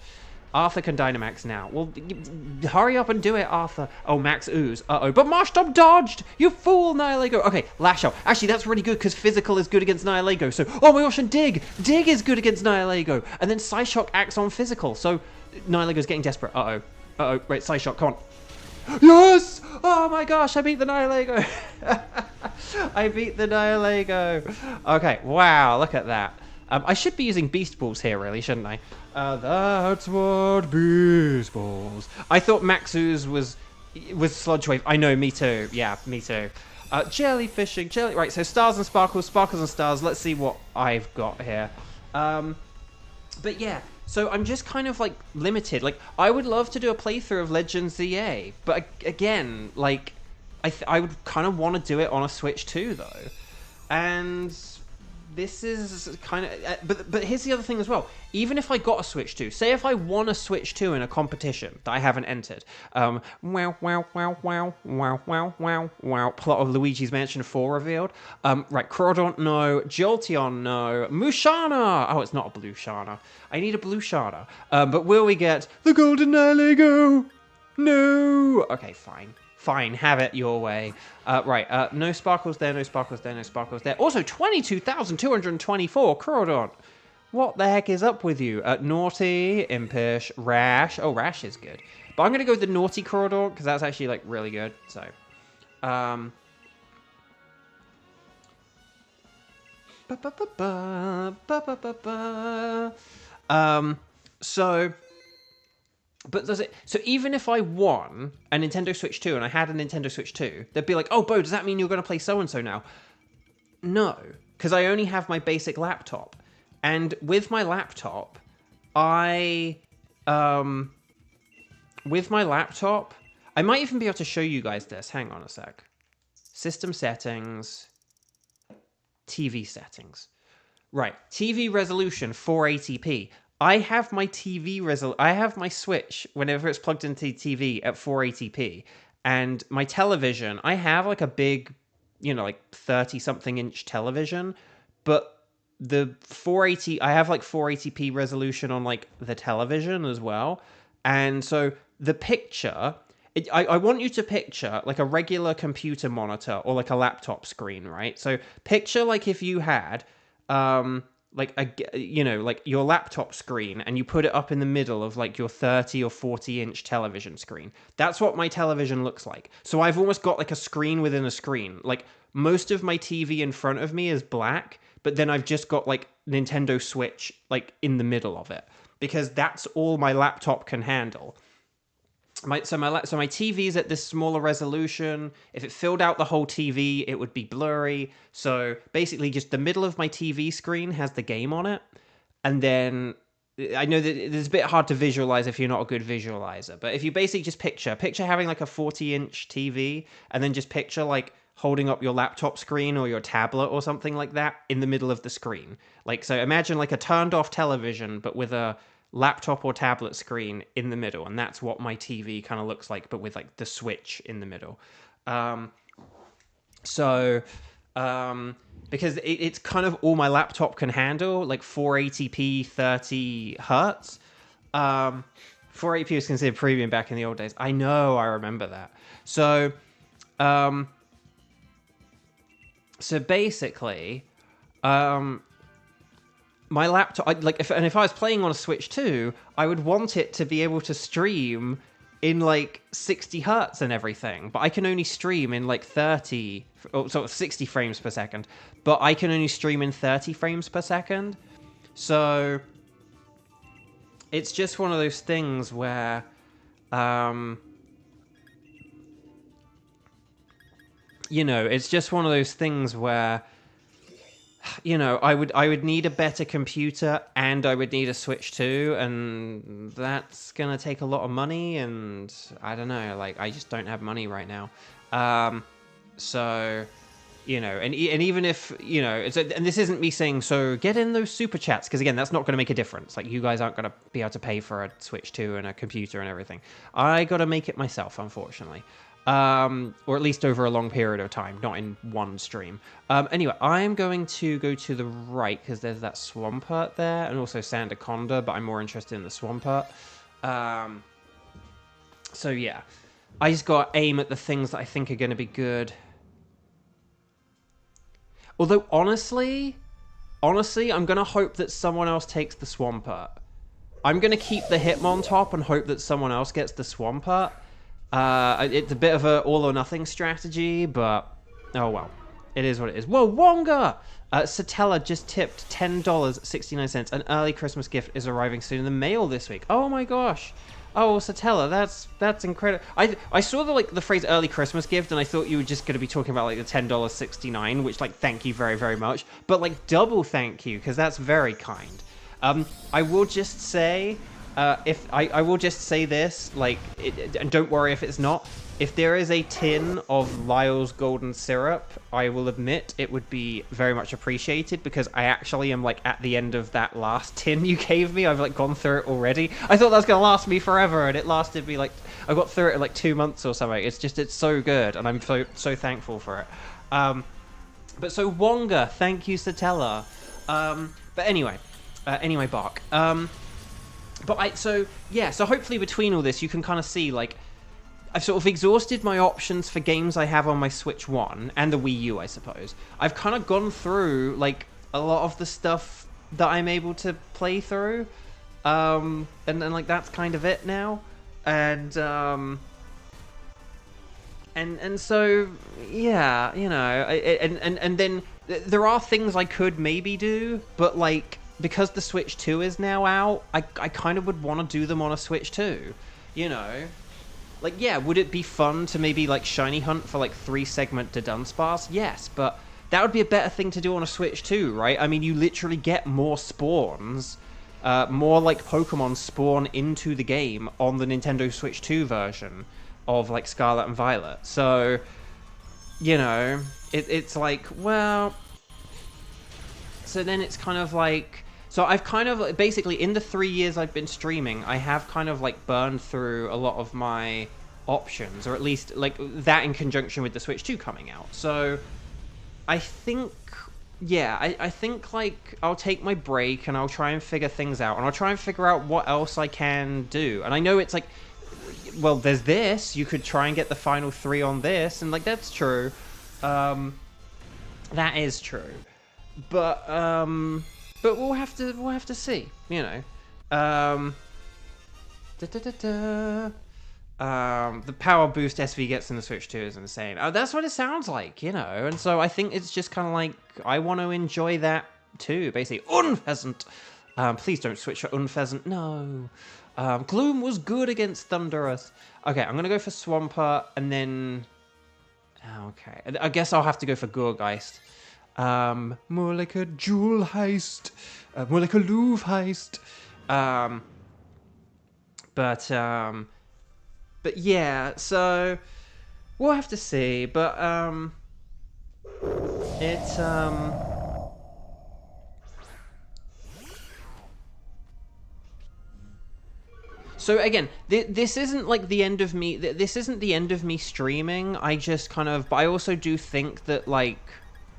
Arthur can Dynamax now. Well, hurry up and do it, Arthur. Oh, Max Ooze. Uh-oh. But Marshtomp dodged! You fool, Nihilego. Okay, Lash Out. Actually, that's really good because Physical is good against Nihilego. So, oh my gosh, and Dig. Dig is good against Nihilego. And then Psyshock acts on Physical. So, Nihilego's getting desperate. Uh-oh. Uh-oh. Wait, Psyshock, come on. Yes! Oh my gosh, I beat the Nihilego. I beat the Nihilego. Okay, wow, look at that. I should be using Beast Balls here, really, shouldn't I? That's what Beast Balls. I thought Maxus was Sludge Wave. I know, me too. Yeah, me too. Jellyfishing, Right, so Stars and Sparkles, Sparkles and Stars. Let's see what I've got here. But yeah, so I'm just kind of like limited. Like, I would love to do a playthrough of Legends ZA, but again, like, I would kind of want to do it on a Switch 2 though, and this is kind of... But here's the other thing as well. Even if I got a Switch 2, say if I won a Switch 2 in a competition that I haven't entered, wow, wow, wow, wow, wow, wow, wow, wow, plot of Luigi's Mansion 4 revealed. Right, Crawdon, no. Jolteon, no. Mushana! Oh, it's not a blue Shana. I need a blue Shana. But will we get the Golden Nihilego? No! Okay, fine. Fine, have it your way. Right, no Sparkles there, no Sparkles there, no Sparkles there. Also, 22,224, Crawdon. What the heck is up with you? Naughty, Impish, Rash. Oh, Rash is good. But I'm going to go with the Naughty Crawdon, because that's actually, like, really good. So, But does it... So even if I won a Nintendo Switch 2 and I had a Nintendo Switch 2, they'd be like, oh, Bo, does that mean you're going to play so-and-so now? No, because I only have my basic laptop. And with my laptop, I might even be able to show you guys this. Hang on a sec. System settings. TV settings. Right, TV resolution 480p. I have my I have my Switch whenever it's plugged into TV at 480p, and my television, I have like a big, you know, like 30-something inch television, but the 480, I have like 480p resolution on like the television as well, and so the picture, I want you to picture like a regular computer monitor or like a laptop screen, right? So picture like if you had, like like your laptop screen, and you put it up in the middle of like your 30 or 40-inch television screen. That's what my television looks like. So I've almost got like a screen within a screen. Like most of my TV in front of me is black, but then I've just got like Nintendo Switch like in the middle of it, because that's all my laptop can handle. So my TV is at this smaller resolution. If it filled out the whole TV, it would be blurry. So basically, just the middle of my TV screen has the game on it, and then I know that it's a bit hard to visualize if you're not a good visualizer. But if you basically just picture having like a 40-inch TV, and then just picture like holding up your laptop screen or your tablet or something like that in the middle of the screen. Like, so imagine like a turned off television, but with a laptop or tablet screen in the middle, and that's what my TV kind of looks like, but with like the Switch in the middle. Because it's kind of all my laptop can handle, like 480p 30 hertz. 480p was considered premium back in the old days. I know, I remember that. So basically, my laptop, if I was playing on a Switch 2, I would want it to be able to stream in like 60 hertz and everything, but I can only stream in like 30, or sort of 60 frames per second, but I can only stream in 30 frames per second. So it's just one of those things where, it's just one of those things where, I would need a better computer, and I would need a Switch 2, and that's gonna take a lot of money, and I don't know, like, I just don't have money right now. So, and even if, and this isn't me saying, so get in those super chats, because again, that's not going to make a difference. Like, you guys aren't going to be able to pay for a Switch 2 and a computer and everything. I got to make it myself, unfortunately. Or at least over a long period of time, not in one stream. Anyway, I'm going to go to the right, because there's that Swampert there, and also Sandaconda, but I'm more interested in the Swampert. So yeah, I just got to aim at the things that I think are going to be good. Although, honestly, I'm going to hope that someone else takes the Swampert. I'm going to keep the Hitmontop and hope that someone else gets the Swampert. It's a bit of a all-or-nothing strategy, but oh well. It is what it is. Whoa, Wonga! Satella just tipped $10.69. An early Christmas gift is arriving soon in the mail this week. Oh my gosh. Oh, Satella, that's incredible. I saw the phrase early Christmas gift, and I thought you were just going to be talking about like the $10.69, which like thank you very, very much. But like double thank you, because that's very kind. I will just say, I will just say this, and don't worry if it's not. If there is a tin of Lyle's golden syrup, I will admit it would be very much appreciated, because I actually am like at the end of that last tin you gave me. I've like gone through it already. I thought that was gonna last me forever, and it lasted me like, I got through it in like 2 months or something. It's so good, and I'm so thankful for it. But so Wonga, thank you, Satella. But anyway, Bark. So hopefully between all this, you can kind of see, like, I've sort of exhausted my options for games I have on my Switch 1, and the Wii U, I suppose. I've kind of gone through, like, a lot of the stuff that I'm able to play through, and then, like, that's kind of it now, and so, yeah, and then there are things I could maybe do, but, like, because the Switch 2 is now out, I kind of would want to do them on a Switch 2, Like, yeah, would it be fun to maybe, like, shiny hunt for, like, 3-segment Dunsparce? Yes, but that would be a better thing to do on a Switch 2, right? I mean, you literally get more spawns, more, like, Pokemon spawn into the game on the Nintendo Switch 2 version of, like, Scarlet and Violet. So, it's like, well... So then it's kind of like... So I've kind of, basically, in the 3 years I've been streaming, I have kind of, like, burned through a lot of my options, or at least, like, that in conjunction with the Switch 2 coming out. So I think, yeah, I think, like, I'll take my break, and I'll try and figure things out, and I'll try and figure out what else I can do. And I know it's, like, well, there's this, you could try and get the final 3 on this, and, like, that's true. That is true. But, but we'll have to see, you know. The power boost SV gets in the Switch 2 is insane. Oh, that's what it sounds like, you know. And so I think it's just kind of like, I want to enjoy that too, basically. Unpheasant! Please don't switch for Unpheasant, no. Gloom was good against Thunderous. Okay, I'm going to go for Swampert, and then... Okay, I guess I'll have to go for Gourgeist. More like a jewel heist. More like a Louvre heist. But yeah, so we'll have to see. But it's So again, this isn't like the end of me. This isn't the end of me streaming. I just kind of, but I also do think that like,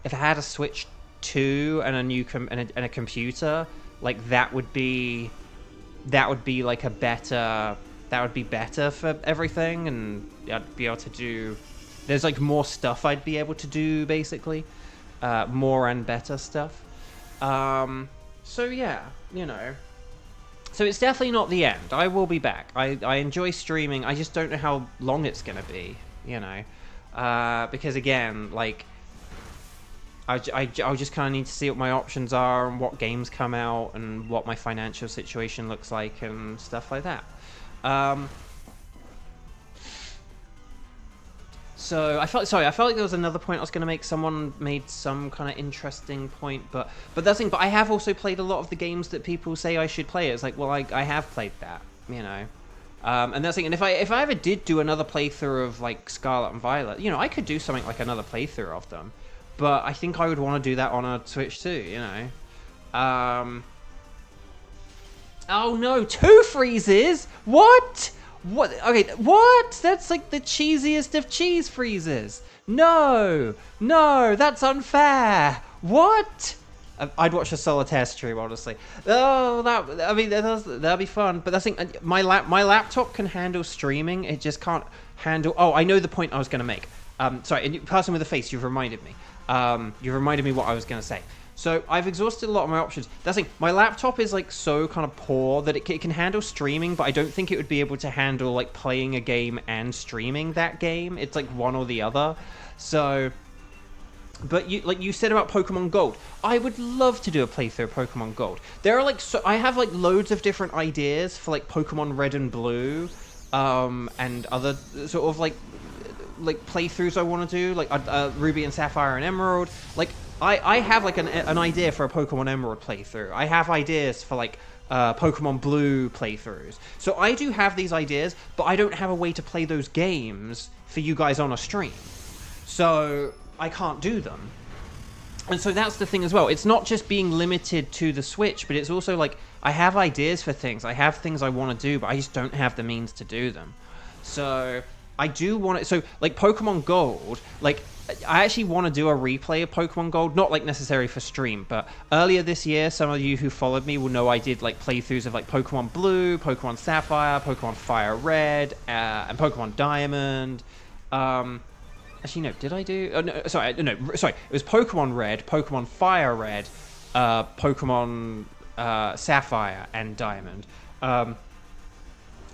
if I had a Switch 2 and a new and a computer, like that would be like a better. That would be better for everything, and I'd be able to do. There's like more stuff I'd be able to do, basically, more and better stuff. So yeah, you know. So it's definitely not the end. I will be back. I enjoy streaming. I just don't know how long it's gonna be, you know, because again, like, I'll just kind of need to see what my options are and what games come out and what my financial situation looks like and stuff like that. So I felt like there was another point I was going to make. Someone made some kind of interesting point, but that's the thing. But I have also played a lot of the games that people say I should play. It's like, well, I have played that, you know. And that's the thing. And if I ever did do another playthrough of like Scarlet and Violet, you know, I could do something like another playthrough of them. But I think I would want to do that on a Switch too, you know. Oh no, 2 freezes? What? What? Okay, what? That's like the cheesiest of cheese freezes. No, that's unfair. What? I'd watch a Solitaire stream, honestly. Oh, that'd be fun. But that's the thing. My laptop can handle streaming. It just can't handle. Oh, I know the point I was going to make. Sorry, and person with a face, you've reminded me. You've reminded me what I was going to say. So I've exhausted a lot of my options. That's the thing. My laptop is like so kind of poor that it can handle streaming, but I don't think it would be able to handle like playing a game and streaming that game. It's like one or the other. So, but you said about Pokemon Gold, I would love to do a playthrough of Pokemon Gold. There are like I have like loads of different ideas for like Pokemon Red and Blue, and other sort of like playthroughs I want to do, like Ruby and Sapphire and Emerald. Like I have like an idea for a Pokemon Emerald playthrough. I have ideas for like Pokemon Blue playthroughs. So I do have these ideas, but I don't have a way to play those games for you guys on a stream. So I can't do them. And so that's the thing as well. It's not just being limited to the Switch, but it's also like I have ideas for things. I have things I want to do, but I just don't have the means to do them. So I do want it. So like Pokemon Gold, like I actually want to do a replay of Pokemon Gold, not like necessary for stream, but earlier this year, some of you who followed me will know I did like playthroughs of like Pokemon Blue, Pokemon Sapphire, Pokemon Fire Red, and Pokemon Diamond. Actually, no, did I do? Oh, no, sorry. It was Pokemon Red, Pokemon Fire Red, Pokemon Sapphire, and Diamond.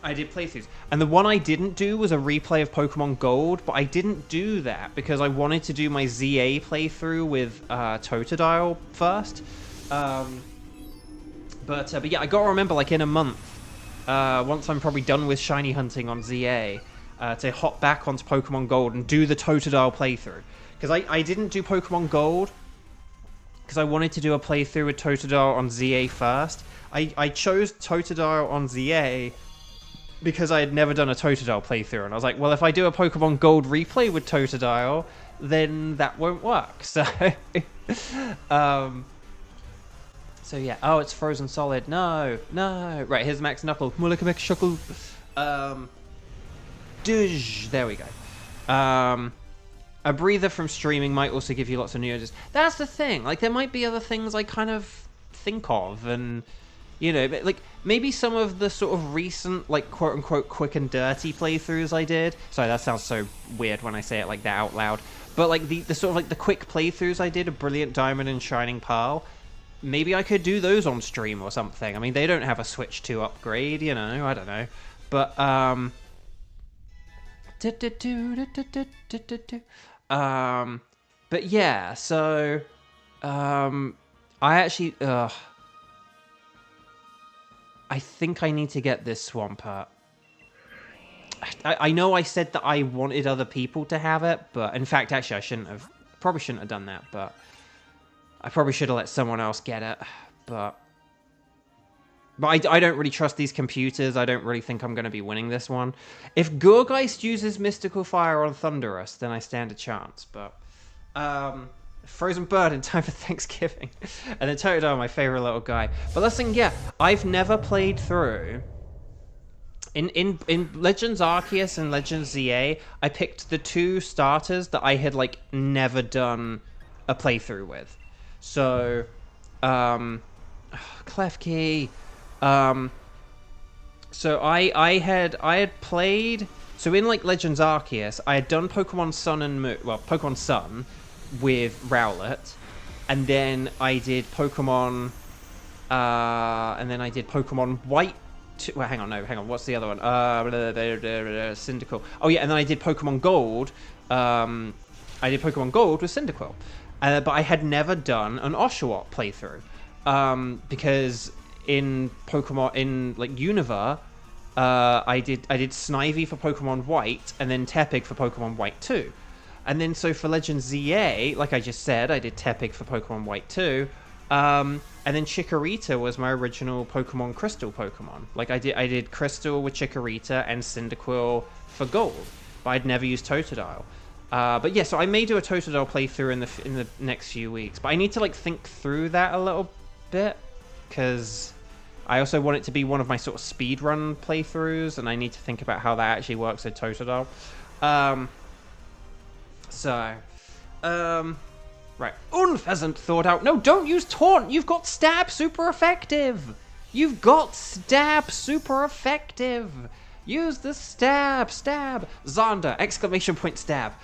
I did playthroughs. And the one I didn't do was a replay of Pokemon Gold, but I didn't do that because I wanted to do my ZA playthrough with Totodile first. But yeah, I gotta remember, like, in a month, once I'm probably done with shiny hunting on ZA, to hop back onto Pokemon Gold and do the Totodile playthrough. Because I didn't do Pokemon Gold because I wanted to do a playthrough with Totodile on ZA first. I chose Totodile on ZA because I had never done a Totodile playthrough, and I was like, well, if I do a Pokemon Gold replay with Totodile, then that won't work. So, so yeah. Oh, it's frozen solid. No. Right, here's Max Knuckle. More like a Max Shuckle. There we go. A breather from streaming might also give you lots of new ideas. That's the thing. Like, there might be other things I kind of think of, and you know, like maybe some of the sort of recent, like, quote-unquote quick and dirty playthroughs I did. Sorry, that sounds so weird when I say it like that out loud. But like the sort of like the quick playthroughs I did of Brilliant Diamond and Shining Pearl, maybe I could do those on stream or something. I mean, they don't have a Switch 2 upgrade, you know, I don't know. But, but yeah, so, I actually, I think I need to get this Swampert. I know I said that I wanted other people to have it, but in fact, actually, probably shouldn't have done that, but I probably should have let someone else get it, but I don't really trust these computers. I don't really think I'm going to be winning this one. If Gourgeist uses Mystical Fire on Thunderous, then I stand a chance, but Frozen Bird in time for Thanksgiving. And then Totodile, my favorite little guy. But listen, yeah, I've never played through... In Legends Arceus and Legends ZA, I picked the 2 starters that I had, like, never done a playthrough with. So, Klefki. So I had played... So in, like, Legends Arceus, I had done Pokemon Sun and Moon... Well, Pokemon Sun with Rowlet. And then I did Pokemon... and then I did Pokemon White... Well, hang on, what's the other one? Cyndaquil. Oh, yeah, and then I did Pokemon Gold. I did Pokemon Gold with Cyndaquil. But I had never done an Oshawott playthrough. Because in Pokemon, in, like, Unova, I did Snivy for Pokemon White, and then Tepig for Pokemon White 2. And then, so for Legends ZA, like I just said, I did Tepig for Pokemon White 2. And then Chikorita was my original Pokemon Crystal Pokemon. Like, I did Crystal with Chikorita and Cyndaquil for Gold. But I'd never used Totodile. But yeah, so I may do a Totodile playthrough in the next few weeks. But I need to, like, think through that a little bit. Because I also want it to be one of my sort of speedrun playthroughs. And I need to think about how that actually works with Totodile. Right. Unpheasant thought out. No, don't use Taunt. You've got Stab super effective. You've got Stab super effective. Use the Stab. Stab. Xander. Exclamation point stab.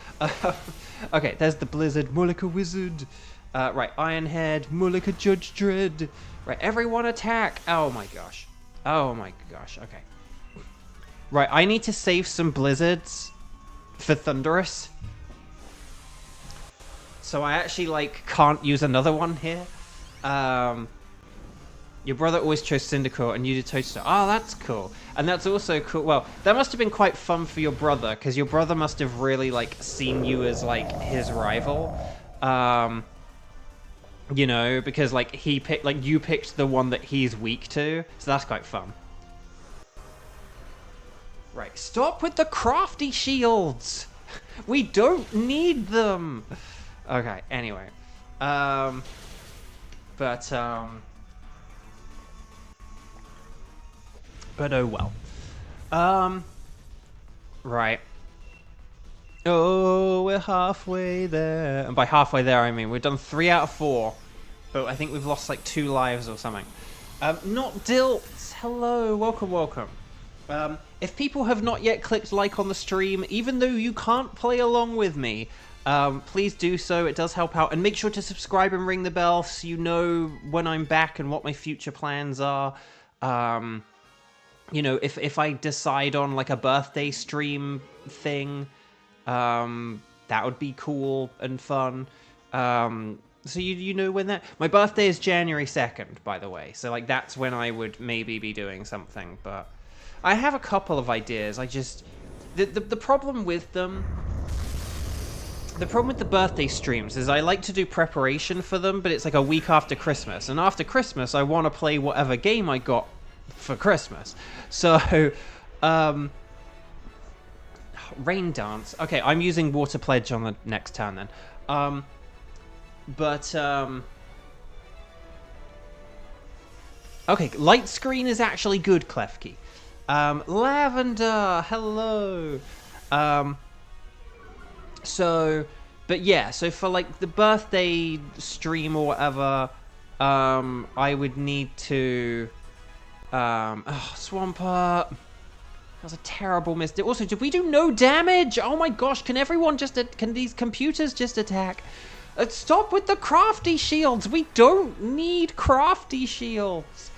Okay, there's the Blizzard. Mullica Wizard. Right. Ironhead. Mullica Judge Dredd. Right. Everyone attack. Oh my gosh. Oh my gosh. Okay. Right. I need to save some Blizzards for Thunderous. So I actually, like, can't use another one here. Your brother always chose Cyndaquil and you did Totodile. Oh, that's cool. And that's also cool. Well, that must have been quite fun for your brother, because your brother must have really, like, seen you as, like, his rival. You know, because, like, you picked the one that he's weak to. So that's quite fun. Right, stop with the crafty shields! We don't need them! Okay, anyway. But oh well. Right. Oh, we're halfway there. And by halfway there, I mean we've done 3 out of 4. But I think we've lost, like, 2 lives or something. Not Dilts. Hello, welcome. If people have not yet clicked like on the stream, even though you can't play along with me, please do so. It does help out. And make sure to subscribe and ring the bell so you know when I'm back and what my future plans are. You know, if I decide on, like, a birthday stream thing, that would be cool and fun. So you know when that... My birthday is January 2nd, by the way. So, like, that's when I would maybe be doing something. But I have a couple of ideas. I just... The problem with them... The problem with the birthday streams is I like to do preparation for them, but it's like a week after Christmas. And after Christmas, I want to play whatever game I got for Christmas. So, Rain Dance. Okay, I'm using Water Pledge on the next turn then. Okay, Light Screen is actually good, Klefki. Lavender, hello. But yeah, so for, like, the birthday stream or whatever, I would need to, Swampert. That was a terrible miss. Also, did we do no damage? Oh my gosh, can everyone just, can these computers just attack? Stop with the crafty shields. We don't need crafty shields.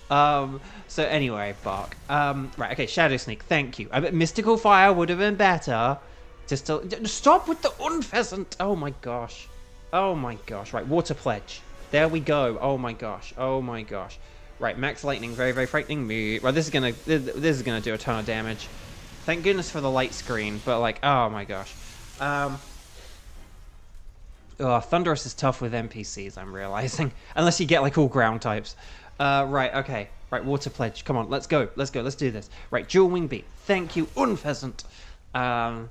So anyway, Bark. Right, okay, Shadow Sneak, thank you. I bet Mystical Fire would have been better. Just to stop with the unpheasant. Oh my gosh. Oh my gosh. Right, Water Pledge. There we go. Oh my gosh. Oh my gosh. Right, Max Lightning, very, very frightening me. Well, this is gonna do a ton of damage. Thank goodness for the light screen, but like, oh my gosh. Thunderous is tough with NPCs, I'm realizing. Unless you get like all ground types. Right, okay. Right, Water Pledge. Come on, let's go. Let's go. Let's do this. Right, Dual Wing Beat. Thank you, Unpheasant. Oh,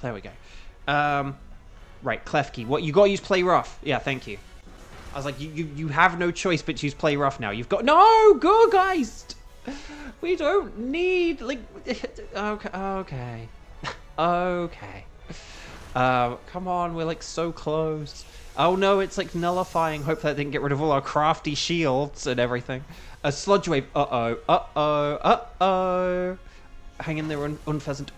there we go. Right, Klefki. What, you gotta use Play Rough. Yeah, thank you. I was like, you have no choice but to use Play Rough now. You've got... No! Gorgeist! We don't need, like... Okay. Okay. Come on, we're like so close. Oh no, it's like nullifying. Hope that didn't get rid of all our crafty shields and everything. A Sludge Wave. Uh-oh. Hang in there, Unpheasant.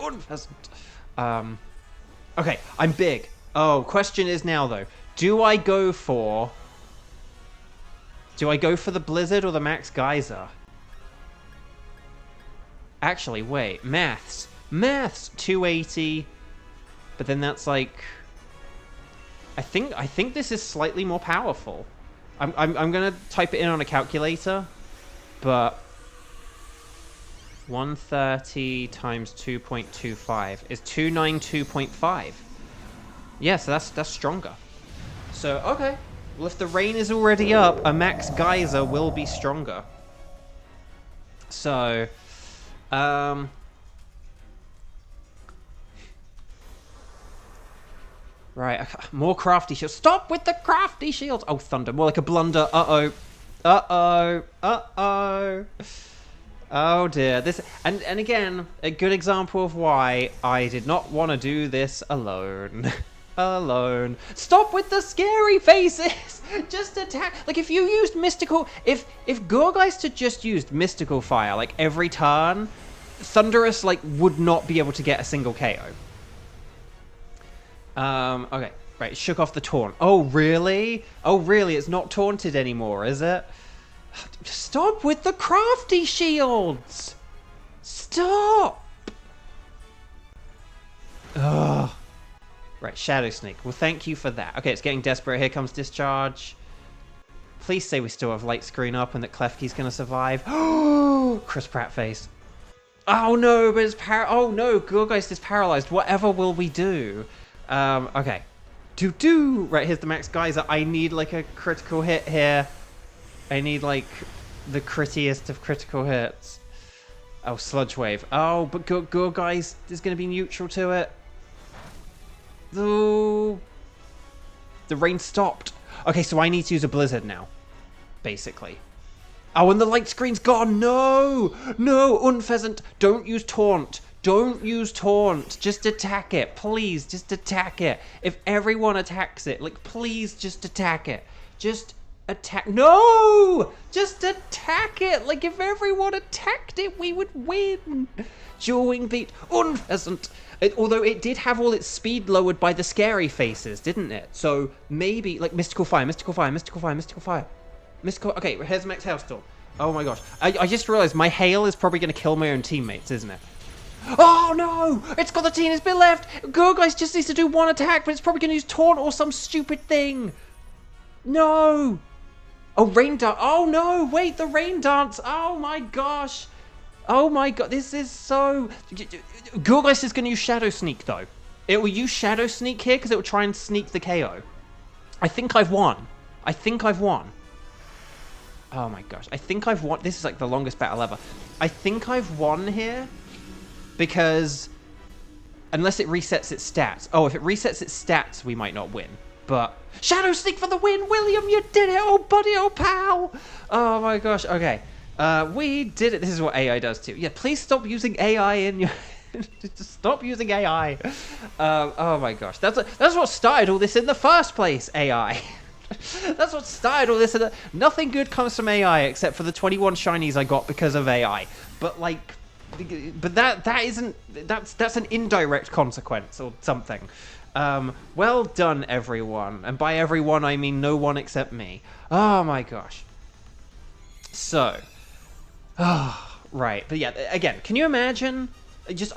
Okay, I'm big. Oh, question is now though, do I go for the Blizzard or the Max Geyser? Actually, wait, maths 280, but then that's like, I think this is slightly more powerful. I'm gonna type it in on a calculator, but 130 times 2.25 is 292.5. Yeah, so that's stronger. So okay, well if the rain is already up, a Max Geyser will be stronger. So, right, more crafty shields. Stop with the crafty shields! Oh, thunder, more like a blunder. Uh-oh. Oh dear. This and again, a good example of why I did not want to do this alone. Alone. Stop with the scary faces! Just attack. Like if you used mystical, if Gorgeist had just used mystical fire like every turn, Thunderous like would not be able to get a single KO. Okay, right, shook off the taunt. Oh really? Oh really? It's not taunted anymore, is it? Stop with the crafty shields! Stop! Ugh. Right, Shadow Sneak. Well, thank you for that. Okay, it's getting desperate. Here comes Discharge. Please say we still have light screen up and that Klefki's gonna survive. Oh, Chris Pratt face. Oh no, but it's oh no, Gorgeist is paralyzed. Whatever will we do? Okay. Right, here's the Max Geyser. I need like a critical hit here. I need like the crittiest of critical hits. Oh, Sludge Wave. Oh, but Gorgeist is gonna be neutral to it. Ooh. The rain stopped. Okay, so I need to use a Blizzard now, basically. Oh, and the light screen's gone. No, Unpheasant. Don't use Taunt. Don't use Taunt. Just attack it, please. Just attack it. If everyone attacks it, like, please just attack it. Just attack. No, just attack it. Like, if everyone attacked it, we would win. Dual Wing Beat. Unpheasant. Although it did have all its speed lowered by the scary faces, didn't it? So maybe, like, Mystical Fire. Okay, here's Max Hailstorm. Oh my gosh. I just realized my hail is probably going to kill my own teammates, isn't it? Oh no! It's got the teenest bit left! Gorgeist just needs to do one attack, but it's probably going to use Taunt or some stupid thing. No! Oh, Rain Dance. Oh no! Wait, the Rain Dance. Oh my gosh. Oh my god, this is so... Gorgeist is going to use Shadow Sneak, though. It will use Shadow Sneak here, because it will try and sneak the KO. I think I've won. Oh my gosh. I think I've won. This is like the longest battle ever. I think I've won here, because... Unless it resets its stats. Oh, if it resets its stats, we might not win. But... Shadow Sneak for the win! William, you did it! Oh, buddy, oh, pal! Oh my gosh, okay. We did it. This is what AI does too. Yeah, please stop using AI in your... Just stop using AI. Oh my gosh. That's what started all this in the first place, AI. That's what started all this. Nothing good comes from AI except for the 21 shinies I got because of AI. But like... But that's an indirect consequence or something. Well done, everyone. And by everyone, I mean no one except me. Oh, my gosh. So. Right. But yeah, again, can you imagine?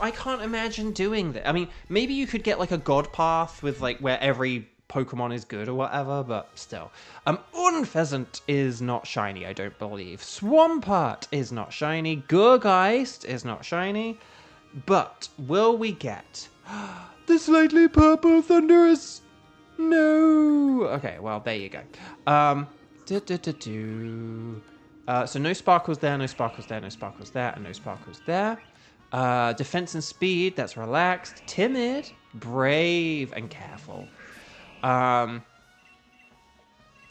I can't imagine doing that. I mean, maybe you could get, like, a god path with, like, where every Pokemon is good or whatever, but still. Unpheasant is not shiny, I don't believe. Swampert is not shiny. Gurgeist is not shiny. But will we get the slightly purple Thunderous? No. Okay, well, there you go. So no sparkles there, no sparkles there, no sparkles there, and no sparkles there. Defense and speed, that's relaxed. Timid, brave, and careful.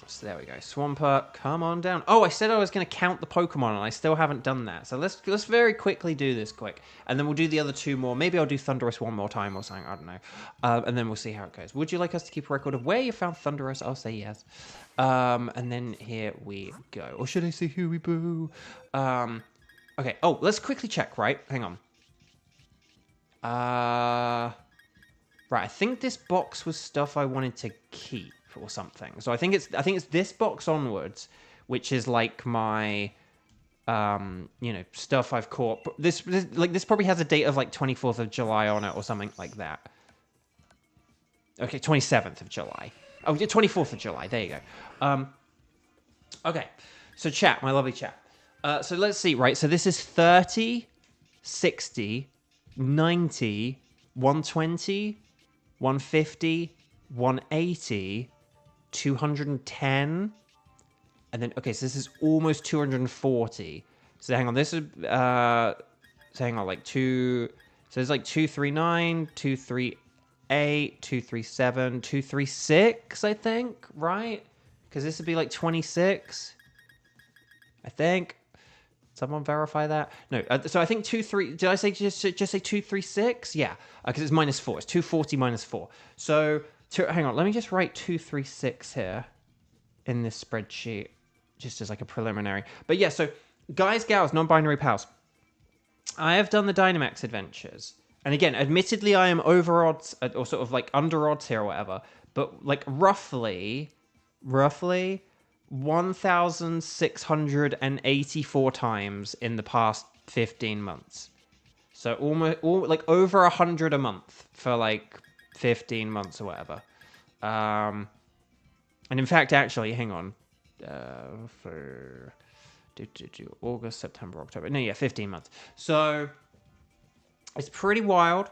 So there we go. Swampert, come on down. Oh, I said I was going to count the Pokemon, and I still haven't done that. So let's very quickly do this quick. And then we'll do the other two more. Maybe I'll do Thunderous one more time or something. I don't know. And then we'll see how it goes. Would you like us to keep a record of where you found Thunderous? I'll say yes. And then here we go. Or should I say here we boo? Okay. Oh, let's quickly check, right? Hang on. Right, I think this box was stuff I wanted to keep or something. So I think it's this box onwards, which is like my stuff I've caught. This probably has a date of like 24th of July on it or something like that. Okay, 27th of July. Oh, 24th of July. There you go. Okay. So chat, my lovely chat. So let's see, right? So this is 30, 60, 90, 120, 150, 180, 210, and then, okay, so this is almost 240. So hang on, this is, so hang on, like so there's like 239, 238, 237, 236, I think, right? Because this would be like 26, I think. Someone verify that? No, so I think 23. Did I say just say 236? Yeah, because it's -4. It's 240 -4. So hang on, let me just write 236 here in this spreadsheet, just as like a preliminary. But yeah, so guys, gals, non-binary pals, I have done the Dynamax Adventures, and again, admittedly, I am over odds or sort of like under odds here or whatever, but like roughly 1,684 times in the past 15 months. So almost like over 100 a month for like 15 months or whatever. And in fact, actually, hang on. For August, September, October. No, yeah, 15 months. So it's pretty wild.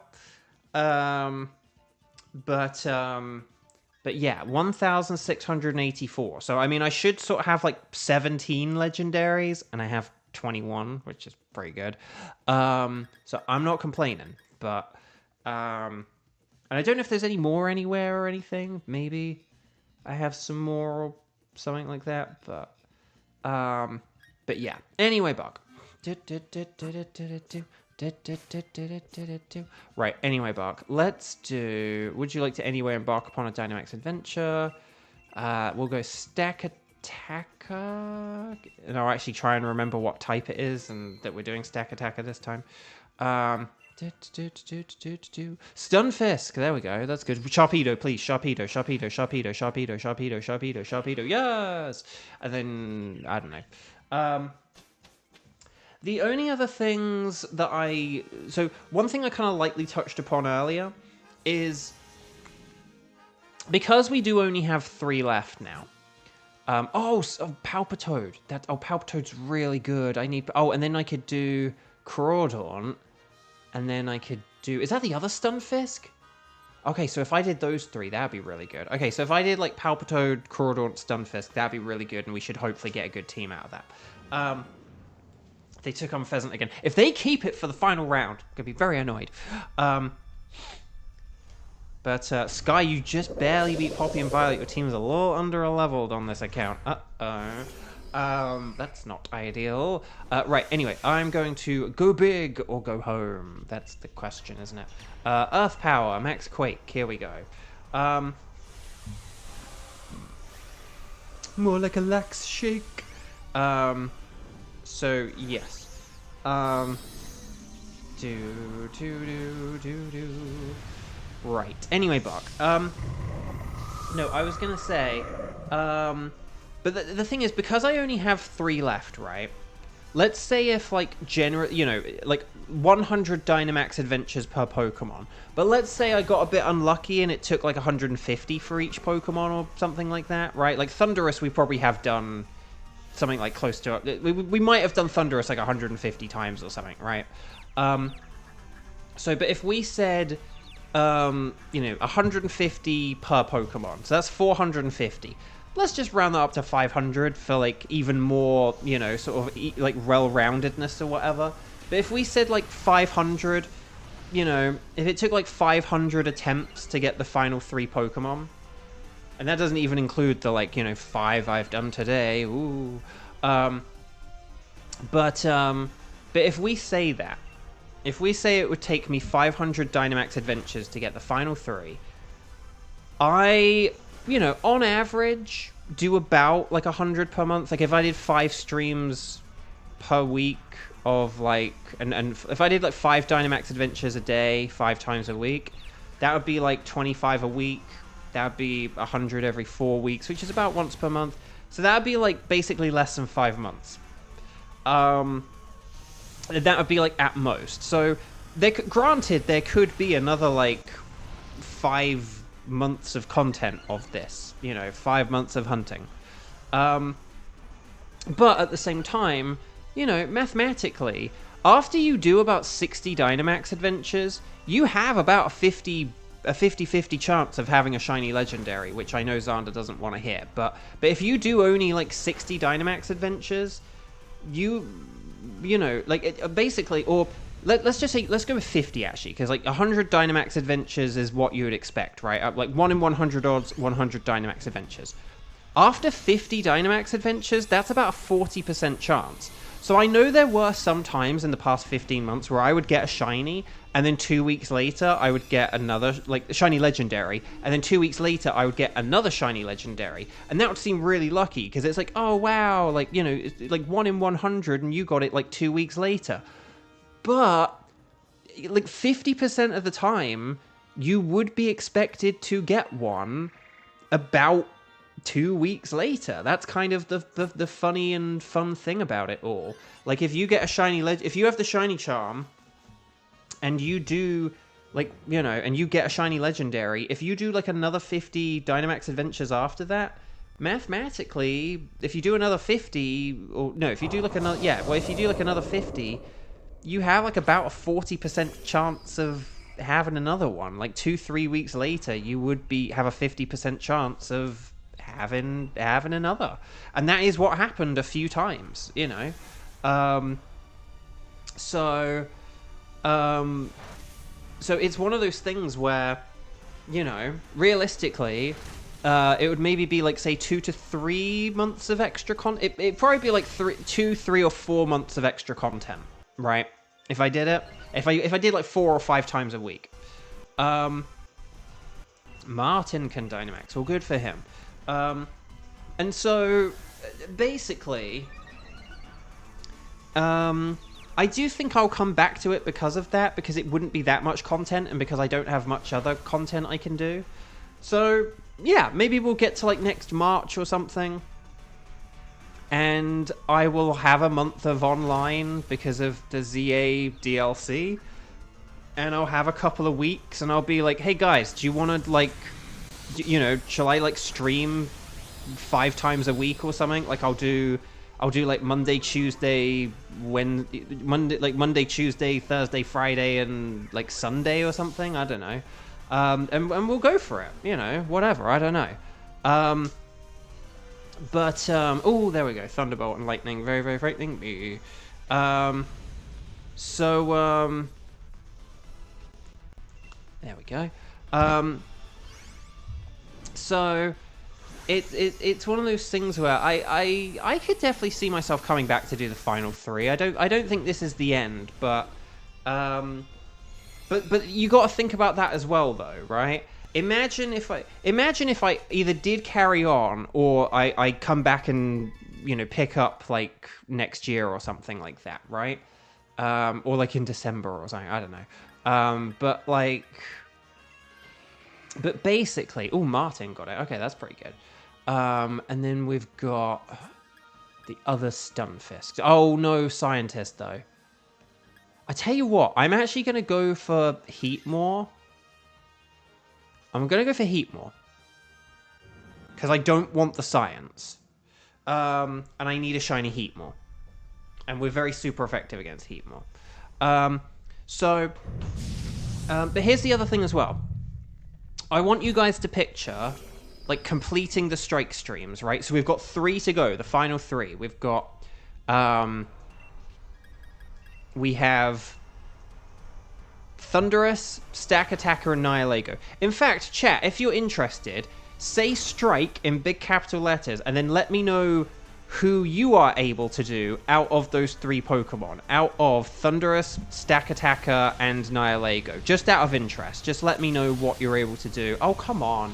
But yeah, 1,684. So, I mean, I should sort of have like 17 legendaries, and I have 21, which is pretty good. So I'm not complaining, but, and I don't know if there's any more anywhere or anything. Maybe I have some more or something like that, but yeah. Anyway, Bug. Right, anyway, Bark. Let's do... Would you like to anyway embark upon a Dynamax adventure? We'll go Stack Attacker. And I'll actually try and remember what type it is and that we're doing Stack Attacker this time. Stunfisk. There we go. That's good. Sharpedo, please. Sharpedo, Sharpedo, Sharpedo, Sharpedo, Sharpedo, Sharpedo, Sharpedo. Yes! And then, I don't know. The only other things that So, one thing I kind of lightly touched upon earlier is... Because we do only have 3 left now. Palpitoad. Palpitoad's really good. And then I could do Crawdaunt. And then I could do... Is that the other Stunfisk? Okay, so if I did those 3, that'd be really good. Okay, so if I did, like, Palpitoad, Crawdaunt, Stunfisk, that'd be really good, and we should hopefully get a good team out of that. They took on Pheasant again. If they keep it for the final round, I'm going to be very annoyed. But Sky, you just barely beat Poppy and Violet. Your team is a little under-leveled on this account. That's not ideal. Right, anyway, I'm going to go big or go home. That's the question, isn't it? Earth Power, Max Quake. Here we go. More like a lax shake. So, yes. Right. Anyway, Buck. No, I was gonna say, but the thing is, because I only have 3 left, right? Let's say if, like, like 100 Dynamax Adventures per Pokemon. But let's say I got a bit unlucky and it took, like, 150 for each Pokemon or something like that, right? Like, Thunderous we probably have done something, like, close to... We might have done Thunderous, like, 150 times or something, right? But if we said, 150 per Pokemon, so that's 450. Let's just round that up to 500 for, like, even more, sort of, like, well-roundedness or whatever. But if we said, like, 500, if it took, like, 500 attempts to get the final 3 Pokemon, and that doesn't even include the, like, 5 I've done today, ooh. But if we say that, if we say it would take me 500 Dynamax Adventures to get the final 3, on average, do about, like, 100 per month. Like, if I did 5 streams per week of, like... And if I did, like, 5 Dynamax Adventures a day, 5 times a week, that would be, like, 25 a week. That would be 100 every 4 weeks, which is about once per month. So that would be, like, basically less than 5 months. That would be, like, at most. So, granted, there could be another, like, 5 months of content of this, 5 months of hunting. But at the same time, mathematically, after you do about 60 Dynamax Adventures, you have about a 50-50 chance of having a shiny legendary, which I know Xander doesn't want to hear. But if you do only, like, 60 Dynamax Adventures, basically, or let's just say, let's go with 50 actually, because, like, 100 Dynamax Adventures is what you would expect, right? Like 1 in 100 odds, 100 Dynamax Adventures. After 50 Dynamax Adventures, that's about a 40% chance. So I know there were some times in the past 15 months where I would get a shiny, and then 2 weeks later I would get another, like, shiny legendary, and then 2 weeks later I would get another shiny legendary, and that would seem really lucky, because it's like, oh wow, like, it's like 1 in 100, and you got it, like, 2 weeks later. But, like, 50% of the time, you would be expected to get one about 2 weeks later. That's kind of the funny and fun thing about it all. Like, if you get a shiny if you have the shiny charm, and you do, like, and you get a shiny legendary, if you do, like, another 50 Dynamax Adventures after that, mathematically, if you do another 50, or no, if you do, like, another, if you do, like, another 50, you have, like, about a 40% chance of having another one. Like, 2-3 weeks later, you would have a 50% chance of having another. And that is what happened a few times, So it's one of those things where, realistically, it would maybe be, like, say, 2 to 3 months of extra content. It'd probably be, like, 2, 3, or 4 months of extra content, right? If I did it. If I did, like, 4 or 5 times a week. Martin can Dynamax. Well, good for him. And so, basically, I do think I'll come back to it because of that, because it wouldn't be that much content, and because I don't have much other content I can do. So, yeah, maybe we'll get to, like, next March or something, and I will have a month of online because of the ZA DLC, and I'll have a couple of weeks, and I'll be like, hey guys, do you want to, like, shall I, like, stream 5 times a week or something? Like, I'll do like Monday, Tuesday, Monday, Tuesday, Thursday, Friday, and, like, Sunday or something. I don't know. And we'll go for it. Whatever. I don't know. Oh, there we go. Thunderbolt and lightning, very, very frightening me. There we go. So it's one of those things where I could definitely see myself coming back to do the final 3. I don't think this is the end, but you got to think about that as well, though, right? Imagine if I either did carry on, or I come back and pick up, like, next year or something like that, right? Or, like, in December or something. I don't know. But, like, But basically, oh, Martin got it. Okay, that's pretty good. And then we've got the other Stunfisk. Oh, no Scientist, though. I tell you what, I'm actually going to go for Heatmore. I'm going to go for Heatmore. Because I don't want the Science. And I need a shiny Heatmore. And we're very super effective against Heatmore. But here's the other thing as well. I want you guys to picture, like, completing the strike streams, right? So we've got 3 to go, the final 3. We've got, we have Thunderous, Stack Attacker, and Nihilego. In fact, chat, if you're interested, say strike in big capital letters, and then let me know who you are able to do out of those 3 Pokemon. Out of Thunderous, Stack Attacker, and Nihilego. Just out of interest. Just let me know what you're able to do. Oh, come on.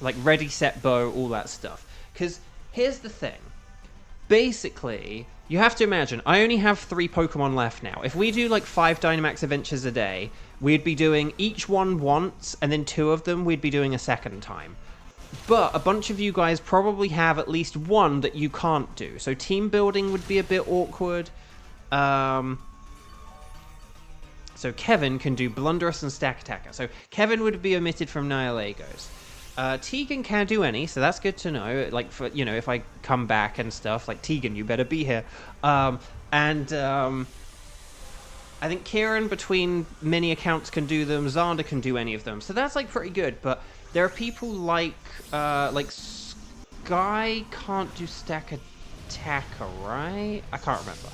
Like Ready, Set, Bow, all that stuff. Because here's the thing. Basically, you have to imagine, I only have 3 Pokemon left now. If we do like 5 Dynamax Adventures a day, we'd be doing each one once, and then 2 of them we'd be doing a second time. But a bunch of you guys probably have at least one that you can't do. So team building would be a bit awkward. So Kevin can do Blunderous and Stack Attacker. So Kevin would be omitted from Nihilegos. Tegan can't do any, so that's good to know. Like, for, you know, if I come back and stuff, like, Tegan, you better be here. I think Kieran, between many accounts, can do them. Xander can do any of them. So that's, like, pretty good. But there are people like Sky can't do Stack Attacker, right? I can't remember.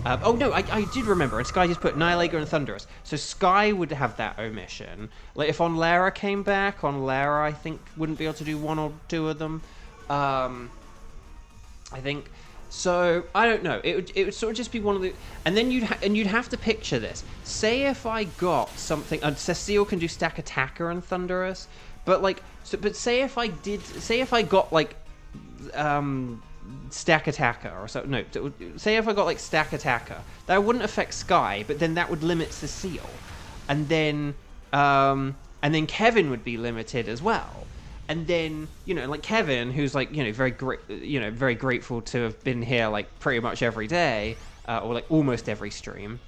Oh, no, I did remember. And Sky just put Nihilego and Thunderous. So Sky would have that omission. Like, if Onlara came back, Onlara, I think, wouldn't be able to do 1 or 2 of them. I think. So, I don't know. It would sort of just be one of the... And then you'd have to picture this. Say if I got something... Cecile can do Stack Attacker and Thunderous. But, like... But say if I got, like... Stack Attacker or so. No, say if I got like Stack Attacker, that wouldn't affect Sky, but then that would limit Cecile, and then Kevin would be limited as well, and then like Kevin, who's like very grateful to have been here like pretty much every day, or like almost every stream,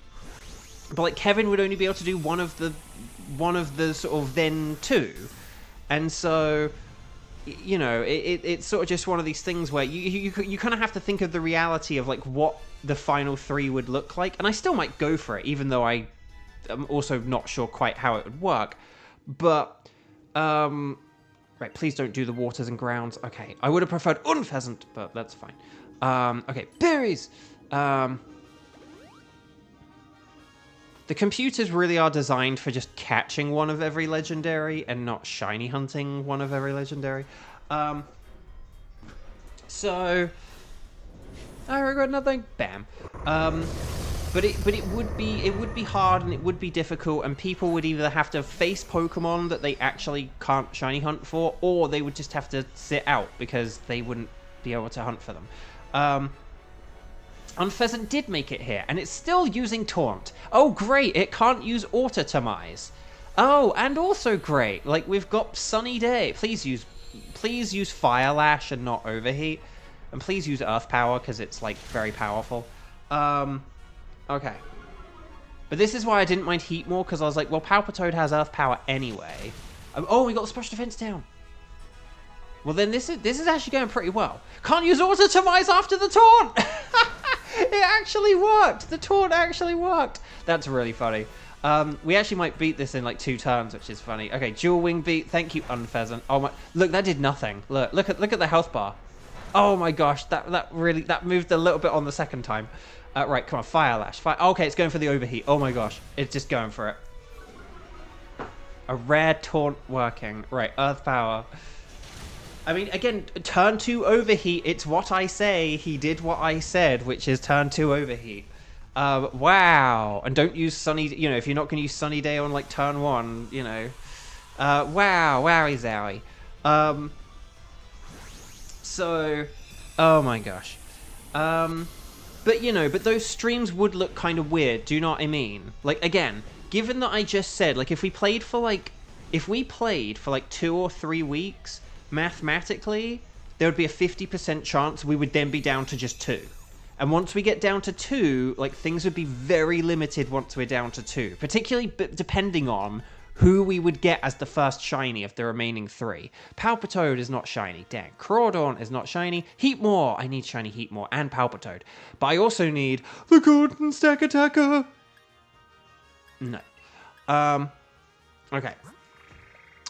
but like Kevin would only be able to do one of the sort of then 2, and so. It's sort of just one of these things where you kind of have to think of the reality of like what the final 3 would look like, and I still might go for it, even though I am also not sure quite how it would work. But right, please don't do the waters and grounds. Okay, I would have preferred Unpheasant, but that's fine. Okay, berries. The computers really are designed for just catching one of every legendary and not shiny hunting one of every legendary. So I regret nothing. Bam. But it would be hard and it would be difficult, and people would either have to face Pokemon that they actually can't shiny hunt for, or they would just have to sit out because they wouldn't be able to hunt for them. Unpheasant did make it here, and it's still using Taunt. Oh, great, it can't use Autotomize. Oh, and also great, like, we've got Sunny Day. Please use Fire Lash and not Overheat. And please use Earth Power, because it's, like, very powerful. Okay. But this is why I didn't mind Heatmore, because I was like, well, Palpitoad has Earth Power anyway. Oh, we got the Special Defense down. Well, then this is actually going pretty well. Can't use Autotomize after the Taunt! It actually worked! The Taunt actually worked! That's really funny. We actually might beat this in like 2 turns, which is funny. Okay, Dual Wing beat. Thank you, Unpheasant. Oh my! Look, that did nothing. Look at the health bar. Oh my gosh, that moved a little bit on the second time. Right, come on, Fire Lash. Okay, it's going for the Overheat. Oh my gosh, it's just going for it. A rare Taunt working. Right, Earth Power. I mean, again, turn 2 Overheat. It's what I say. He did what I said, which is turn 2 Overheat. Wow. And don't use Sunny... if you're not going to use Sunny Day on, like, turn 1, wow. Wowie zowie. So... Oh, my gosh. But, you know, but those streams would look kind of weird, do you know what I mean? Like, again, given that I just said, like, if we played for, like, 2 or 3 weeks, mathematically, there would be a 50% chance we would then be down to just 2. And once we get down to 2, like, things would be very limited once we're down to 2. Particularly depending on who we would get as the first shiny of the remaining 3. Palpitoad is not shiny. Dang. Crawdaunt is not shiny. Heatmore. I need shiny Heatmore and Palpitoad. But I also need the Golden Stack Attacker. No. Okay.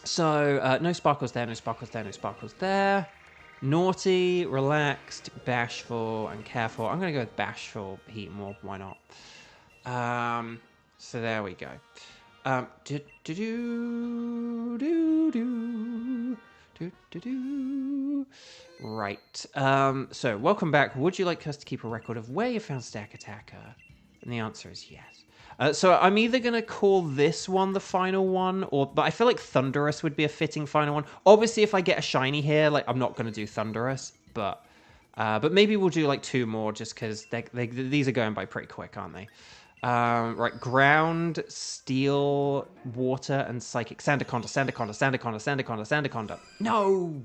So, no sparkles there, no sparkles there, no sparkles there. Naughty, relaxed, bashful, and careful. I'm going to go with bashful, Heatmore. Why not? So there we go. Right. So, welcome back. Would you like us to keep a record of where you found Stack Attacker? And the answer is yes. So I'm either going to call this one the final one, but I feel like Thunderous would be a fitting final one. Obviously, if I get a shiny here, like, I'm not going to do Thunderous, but maybe we'll do, like, 2 more just because these are going by pretty quick, aren't they? Right, Ground, Steel, Water, and Psychic. Sandaconda, Sandaconda, Sandaconda, Sandaconda, Sandaconda. No!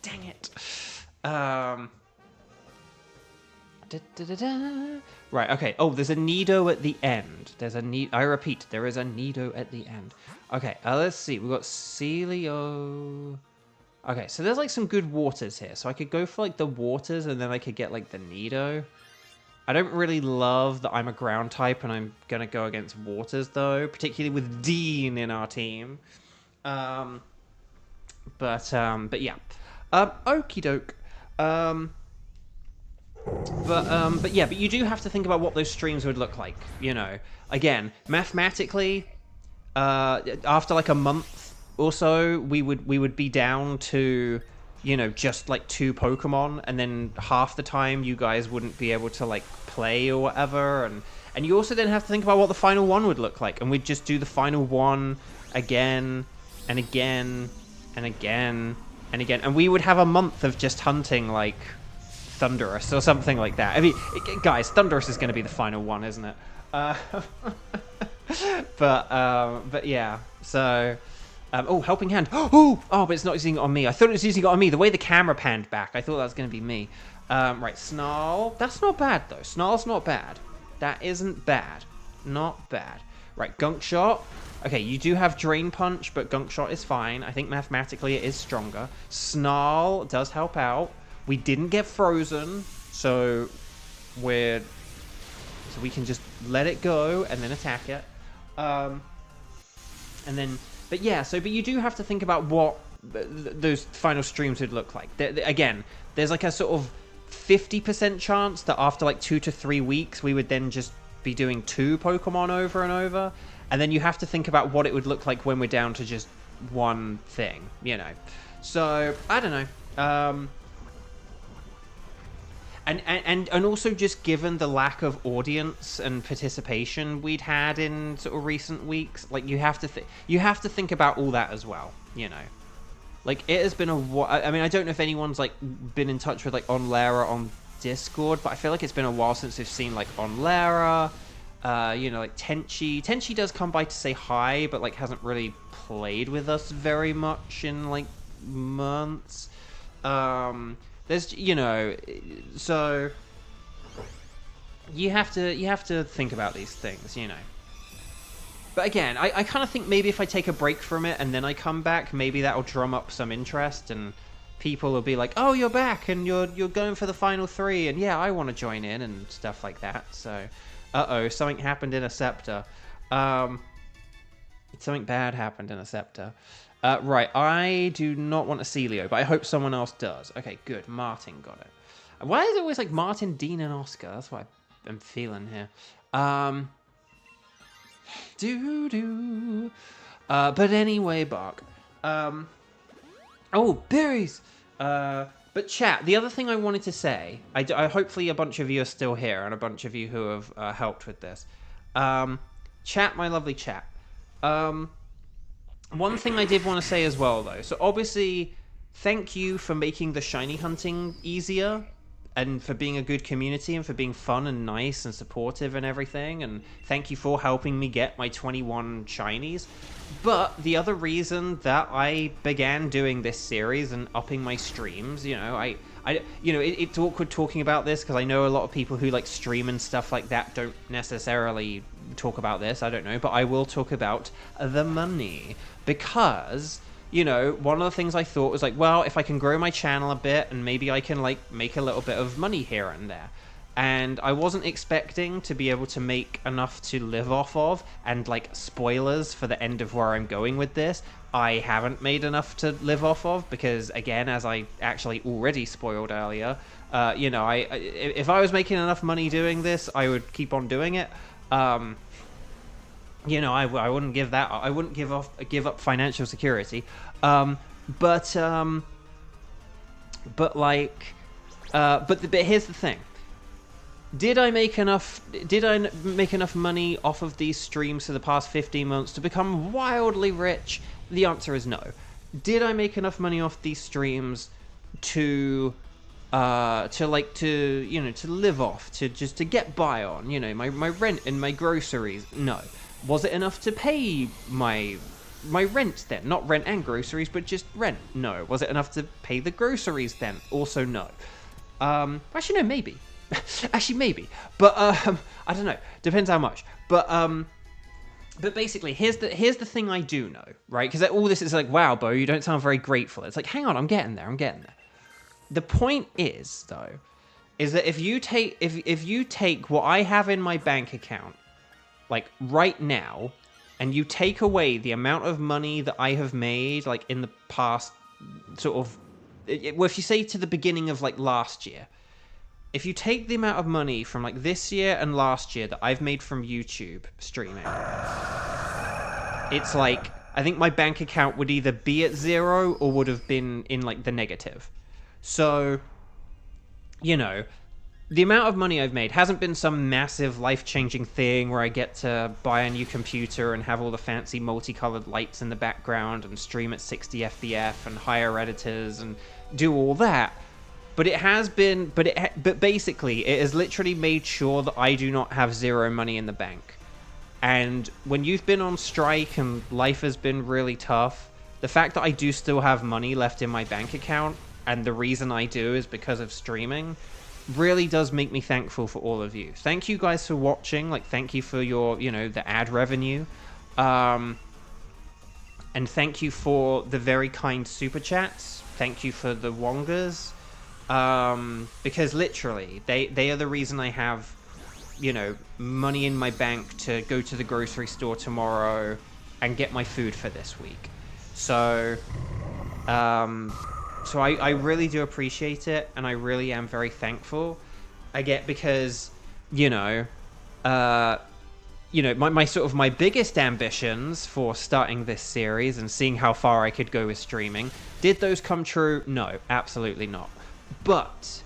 Dang it. Right, okay. Oh, there's a Nido at the end. I repeat, there is a Nido at the end. Okay, let's see. We've got Celio. Okay, so there's, like, some good waters here. So I could go for, like, the waters, and then I could get, like, the Nido. I don't really love that I'm a ground type, and I'm going to go against waters, though. Particularly with Dean in our team. But yeah. Okie doke. But yeah, but you do have to think about what those streams would look like, you know. Again, mathematically, after like a month or so, we would be down to, you know, just like 2 Pokemon, and then half the time you guys wouldn't be able to like play or whatever, and you also then have to think about what the final one would look like, and we'd just do the final one again and again and again and again, and we would have a month of just hunting like Thunderous or something like that. I mean, guys, Thunderous is going to be the final one, isn't it? But yeah. So, oh, Helping Hand. Oh, but it's not using it on me. I thought it was using it on me. The way the camera panned back, I thought that was going to be me. Right, Snarl. That's not bad though. Snarl's not bad. That isn't bad. Not bad. Right, Gunk Shot. Okay, you do have Drain Punch, but Gunk Shot is fine. I think mathematically it is stronger. Snarl does help out. We didn't get frozen, so we can just let it go and then attack it. And then, but yeah, but you do have to think about what those final streams would look like. Again, there's like a sort of 50% chance that after like 2 to 3 weeks, we would then just be doing 2 Pokemon over and over. And then you have to think about what it would look like when we're down to just 1 thing, you know. So, I don't know. And also just given the lack of audience and participation we'd had in sort of recent weeks, like you have to think about all that as well, you know. Like it has been I mean, I don't know if anyone's like been in touch with like Onlara on Discord, but I feel like it's been a while since we've seen like Onlara, you know, like Tenchi. Tenchi does come by to say hi, but like hasn't really played with us very much in like months. There's, you know, so you have to think about these things, you know. But again, I kind of think maybe if I take a break from it and then I come back, maybe that'll drum up some interest and people will be like, "Oh, you're back and you're going for the final 3, and yeah, I want to join in," and stuff like that. So, something happened in a scepter. Something bad happened in a scepter. Right, I do not want a Celio, but I hope someone else does. Okay, good. Martin got it. Why is it always like Martin, Dean, and Oscar? That's what I'm feeling here. But anyway, Bark. Oh, berries! But chat, the other thing I wanted to say, I hopefully a bunch of you are still here, and a bunch of you who have helped with this. Chat, my lovely chat. One thing I did want to say as well, though. So obviously, thank you for making the shiny hunting easier. and for being a good community and for being fun and nice and supportive and everything. And thank you for helping me get my 21 shinies. But the other reason that I began doing this series and upping my streams, you know, it's awkward talking about this because I know a lot of people who like stream and stuff like that don't necessarily talk about this. I don't know, but I will talk about the money because, you know, one of the things I thought was like, well, if I can grow my channel a bit and maybe I can like make a little bit of money here and there. And I wasn't expecting to be able to make enough to live off of, and like spoilers for the end of where I'm going with this, I haven't made enough to live off of because, again, as I actually already spoiled earlier, you know, if I was making enough money doing this, I would keep on doing it. You know, I wouldn't give that. I wouldn't give up financial security. But here's the thing. Did I make enough money off of these streams for the past 15 months to become wildly rich? The answer is no. Did I make enough money off these streams to live off, to get by on, you know, my rent and my groceries? No. Was it enough to pay my rent then? Not rent and groceries, but just rent? No. Was it enough to pay the groceries then? Also no. Actually no, maybe. Actually, maybe, but I don't know. Depends how much. But basically, here's the thing I do know, right? Because all this is like, wow, Bo, you don't sound very grateful. It's like, hang on, I'm getting there. The point is, though, is that if you take what I have in my bank account, like right now, and you take away the amount of money that I have made, like in the past, sort of, well, if you say to the beginning of like last year. If you take the amount of money from like this year and last year that I've made from YouTube streaming, it's like, I think my bank account would either be at 0 or would have been in like the negative. So, you know, the amount of money I've made hasn't been some massive life-changing thing where I get to buy a new computer and have all the fancy multicolored lights in the background and stream at 60 FPS and hire editors and do all that. But it has been, but basically, it has literally made sure that I do not have 0 money in the bank. And when you've been on strike and life has been really tough, the fact that I do still have money left in my bank account, and the reason I do is because of streaming, really does make me thankful for all of you. Thank you guys for watching. Like, thank you for your, you know, the ad revenue. And thank you for the very kind super chats. Thank you for the wongas. Because literally, they are the reason I have, you know, money in my bank to go to the grocery store tomorrow and get my food for this week. So, I really do appreciate it, and I really am very thankful. Because, you know, my sort of my biggest ambitions for starting this series and seeing how far I could go with streaming, did those come true? No, absolutely not. But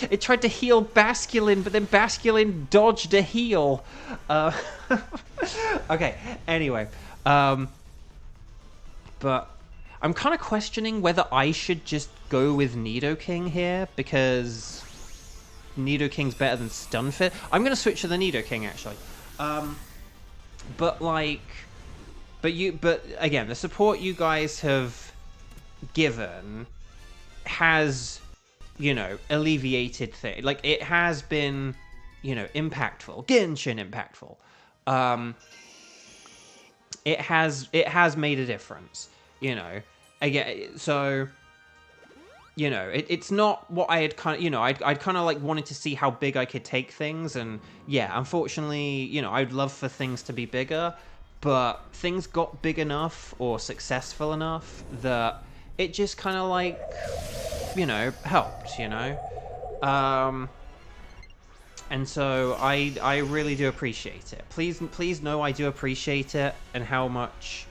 it tried to heal Basculin, but then Basculin dodged a heal. Okay, anyway. But I'm kind of questioning whether I should just go with Nidoking here, because Nidoking's better than Stunfisk. I'm going to switch to the Nidoking, actually. But again, the support you guys have given has, you know, alleviated things. Like, it has been, you know, impactful. Genshin impactful. It has made a difference, you know. Again, so, you know, it's not what I had kind of, you know, I'd kind of like wanted to see how big I could take things, and yeah, unfortunately, you know, I'd love for things to be bigger, but things got big enough or successful enough that it just kind of like, you know, helped, you know. And so I really do appreciate it. Please know I do appreciate it, and how much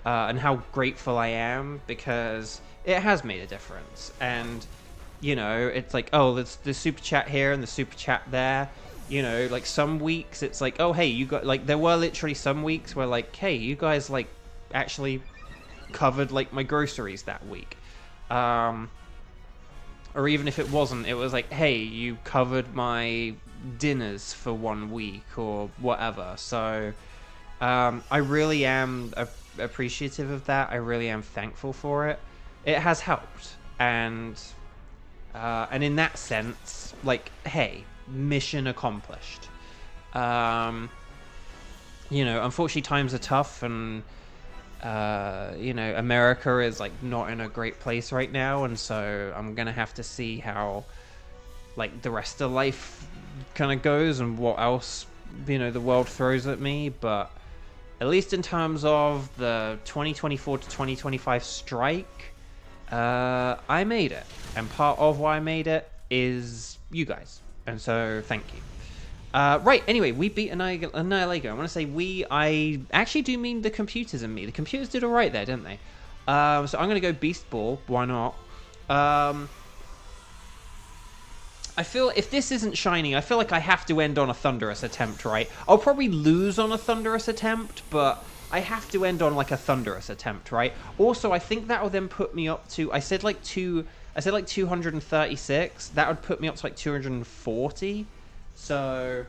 and how grateful I am, because it has made a difference. And, you know, it's like, oh, there's the super chat here and the super chat there. You know, like some weeks it's like, oh, hey, you got, like, there were literally some weeks where like, hey, you guys like actually covered like my groceries that week. Or even if it wasn't, it was like, hey, you covered my dinners for 1 week or whatever. So I really am appreciative of that. I really am thankful for it. It has helped, and in that sense, like, hey, mission accomplished. Unfortunately, times are tough, and America is like not in a great place right now, and so I'm gonna have to see how like the rest of life kind of goes and what else the world throws at me. But at least in terms of the 2024 to 2025 strike, I made it, and part of why I made it is you guys, and so thank you. Right, anyway, we beat Annihilego. I want to say I actually do mean the computers and me. The computers did alright there, didn't they? So I'm going to go Beast Ball. Why not? I feel if this isn't shining, I feel like I have to end on a Thunderous attempt, right? I'll probably lose on a Thunderous attempt, but I have to end on like a Thunderous attempt, right? Also, I think that will then put me up to, I said like 236. That would put me up to like 240. So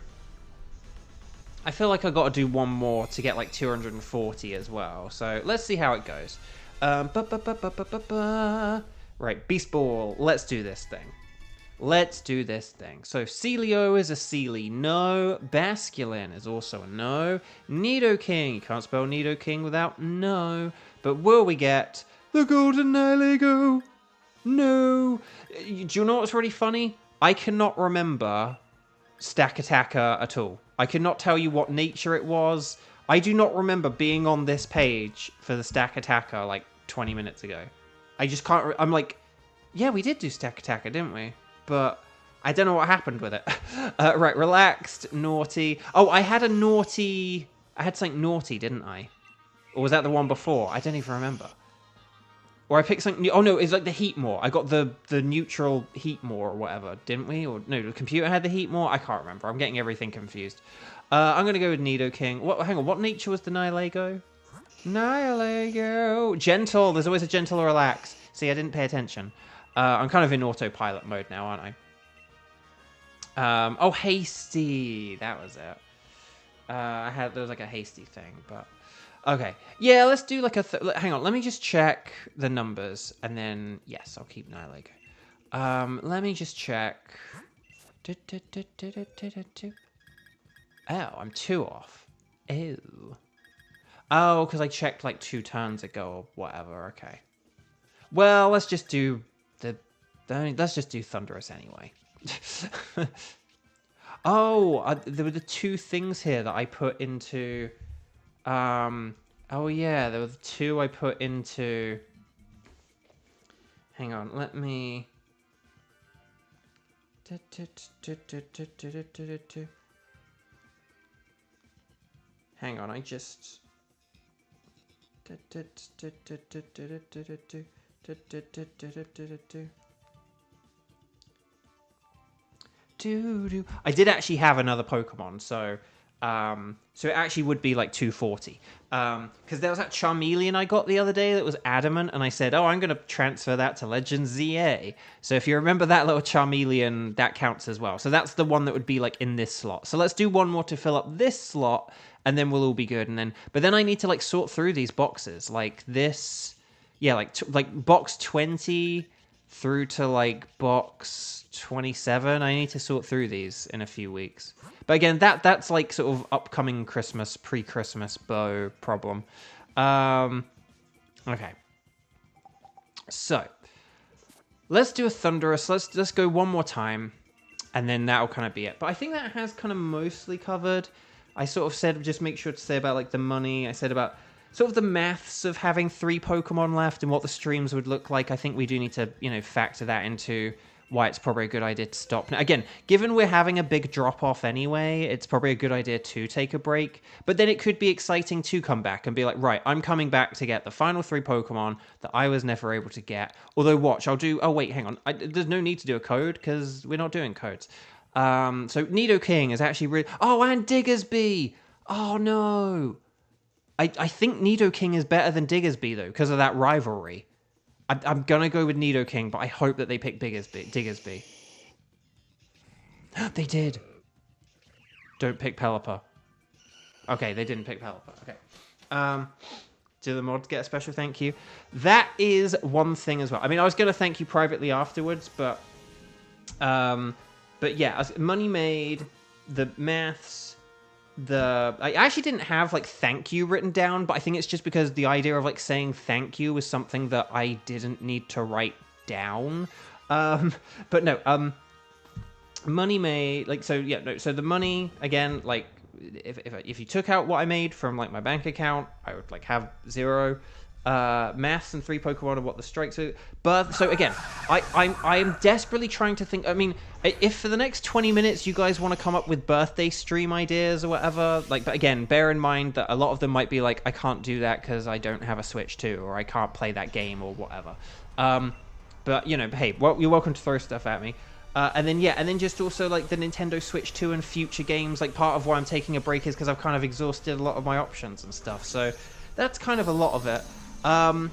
I feel like I got to do one more to get like 240 as well. So let's see how it goes. Right, Beast Ball. Let's do this thing. So Celio is a Sealy, no. Basculin is also a no. Nidoking, you can't spell Nidoking without no. But will we get the Golden Nihilego? No. Do you know what's really funny? I cannot remember Stack Attacker at all. I cannot tell you what nature it was. I do not remember being on this page for the Stack Attacker like 20 minutes ago. I just can't. I'm like, yeah, we did do Stack Attacker, didn't we? But I don't know what happened with it. Right, relaxed, naughty. Oh, I had something naughty, didn't I? Or was that the one before? I don't even remember. Or I picked something new. Oh, no, it's like the Heatmore. I got the neutral Heatmore or whatever, didn't we? Or no, the computer had the Heatmore? I can't remember. I'm getting everything confused. I'm going to go with Nidoking. Hang on, what nature was the Nihilego? Nihilego. Gentle. There's always a gentle or relax. See, I didn't pay attention. I'm kind of in autopilot mode now, aren't I? Oh, hasty. That was it. There was like a hasty thing, but... Okay, yeah, let's do like hang on, let me just check the numbers, and then, yes, I'll keep Nihilego. Let me just check. Oh, I'm 2 off. Ew. Oh, because I checked like 2 turns ago or whatever, okay. Well, let's just do Thunderous anyway. Oh, there were the 2 things here that I put into... oh yeah, there were 2 I put into... Hang on, let me... Hang on, I just... I did actually have another Pokemon, so it actually would be like 240. Because there was that Charmeleon I got the other day that was adamant, and I said, oh, I'm going to transfer that to Legend ZA. So if you remember that little Charmeleon, that counts as well. So that's the one that would be like in this slot. So let's do one more to fill up this slot, and then we'll all be good. But then I need to like sort through these boxes, like this. Yeah, like box 20 through to like box 27. I need to sort through these in a few weeks. But again, that's like sort of upcoming Christmas, pre-Christmas bow problem. Okay. So let's do a Thunderous. Let's go one more time, and then that'll kind of be it. But I think that has kind of mostly covered. I sort of said just make sure to say about like the money. I said about sort of the maths of having 3 Pokemon left and what the streams would look like. I think we do need to, factor that into why it's probably a good idea to stop. Now, again, given we're having a big drop-off anyway, it's probably a good idea to take a break. But then it could be exciting to come back and be like, right, I'm coming back to get the final 3 Pokemon that I was never able to get. Although, watch, I'll do... Oh, wait, hang on. There's no need to do a code because we're not doing codes. So Nidoking is actually really... Oh, and Diggersby! Oh, no! I think Nidoking is better than Diggersby, though, because of that rivalry. I'm gonna go with Nidoking, but I hope that they pick Diggersby. They did. Don't pick Pelipper. Okay, they didn't pick Pelipper. Okay. Do the mods get a special thank you? That is one thing as well. I mean, I was gonna thank you privately afterwards, but yeah, money made, the maths, I actually didn't have like thank you written down, but I think it's just because the idea of like saying thank you was something that I didn't need to write down. But no, money made, like, so yeah, no, so the money again, like, if you took out what I made from like my bank account, I would like have 0. Maths and 3 Pokemon are what the strikes are. But so again, I'm desperately trying to think. I mean, if for the next 20 minutes you guys want to come up with birthday stream ideas or whatever, like, but again, bear in mind that a lot of them might be like, I can't do that because I don't have a Switch 2, or I can't play that game, or whatever. But you know, hey, well, you're welcome to throw stuff at me. And then just also like the Nintendo Switch 2 and future games. Like, part of why I'm taking a break is because I've kind of exhausted a lot of my options and stuff. So that's kind of a lot of it. But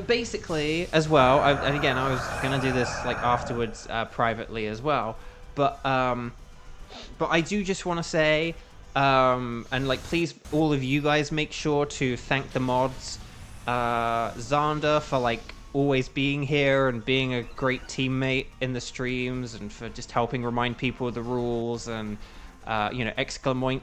basically as well, and again, I was gonna do this like afterwards, privately as well, but I do just want to say, and like, please, all of you guys, make sure to thank the mods, Xander for like always being here and being a great teammate in the streams, and for just helping remind people of the rules, and you know, exclamation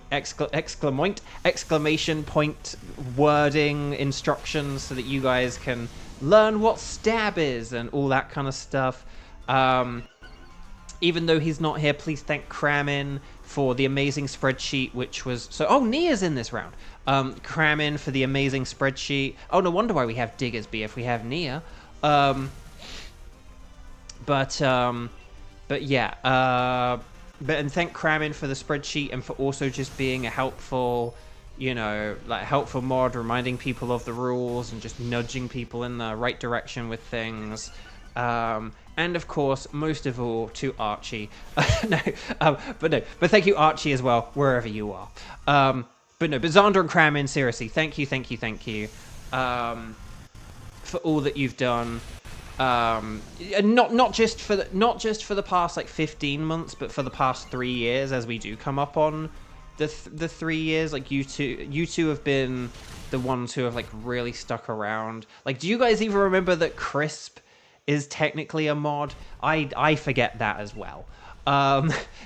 point wording instructions so that you guys can learn what stab is and all that kind of stuff. Even though he's not here, please thank Kramin for the amazing spreadsheet, which was... So, oh, Nia's in this round. Kramin for the amazing spreadsheet. Oh, no wonder why we have Diggersby if we have Nia. But yeah, and thank Kramin for the spreadsheet, and for also just being a helpful, you know, like, helpful mod, reminding people of the rules and just nudging people in the right direction with things. And of course, most of all, to Archie. But thank you, Archie, as well, wherever you are. But Xander and Kramin, seriously, thank you. For all that you've done. And not just for the past like 15 months, but for the past 3 years, as we do come up on the 3 years. Like, you two have been the ones who have like really stuck around. Like, do you guys even remember that Crisp is technically a mod? I forget that as well.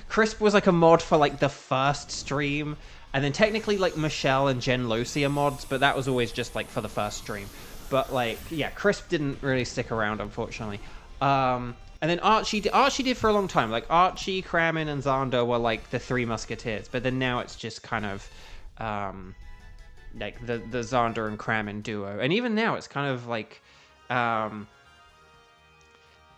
Crisp was like a mod for like the first stream, and then technically like Michelle and Jen Losi are mods, but that was always just like for the first stream. But like, yeah, Crisp didn't really stick around, unfortunately. And then Archie did for a long time. Like, Archie, Kramin, and Xander were like the 3 musketeers. But then now it's just kind of like the Xander and Kramin duo. And even now it's kind of like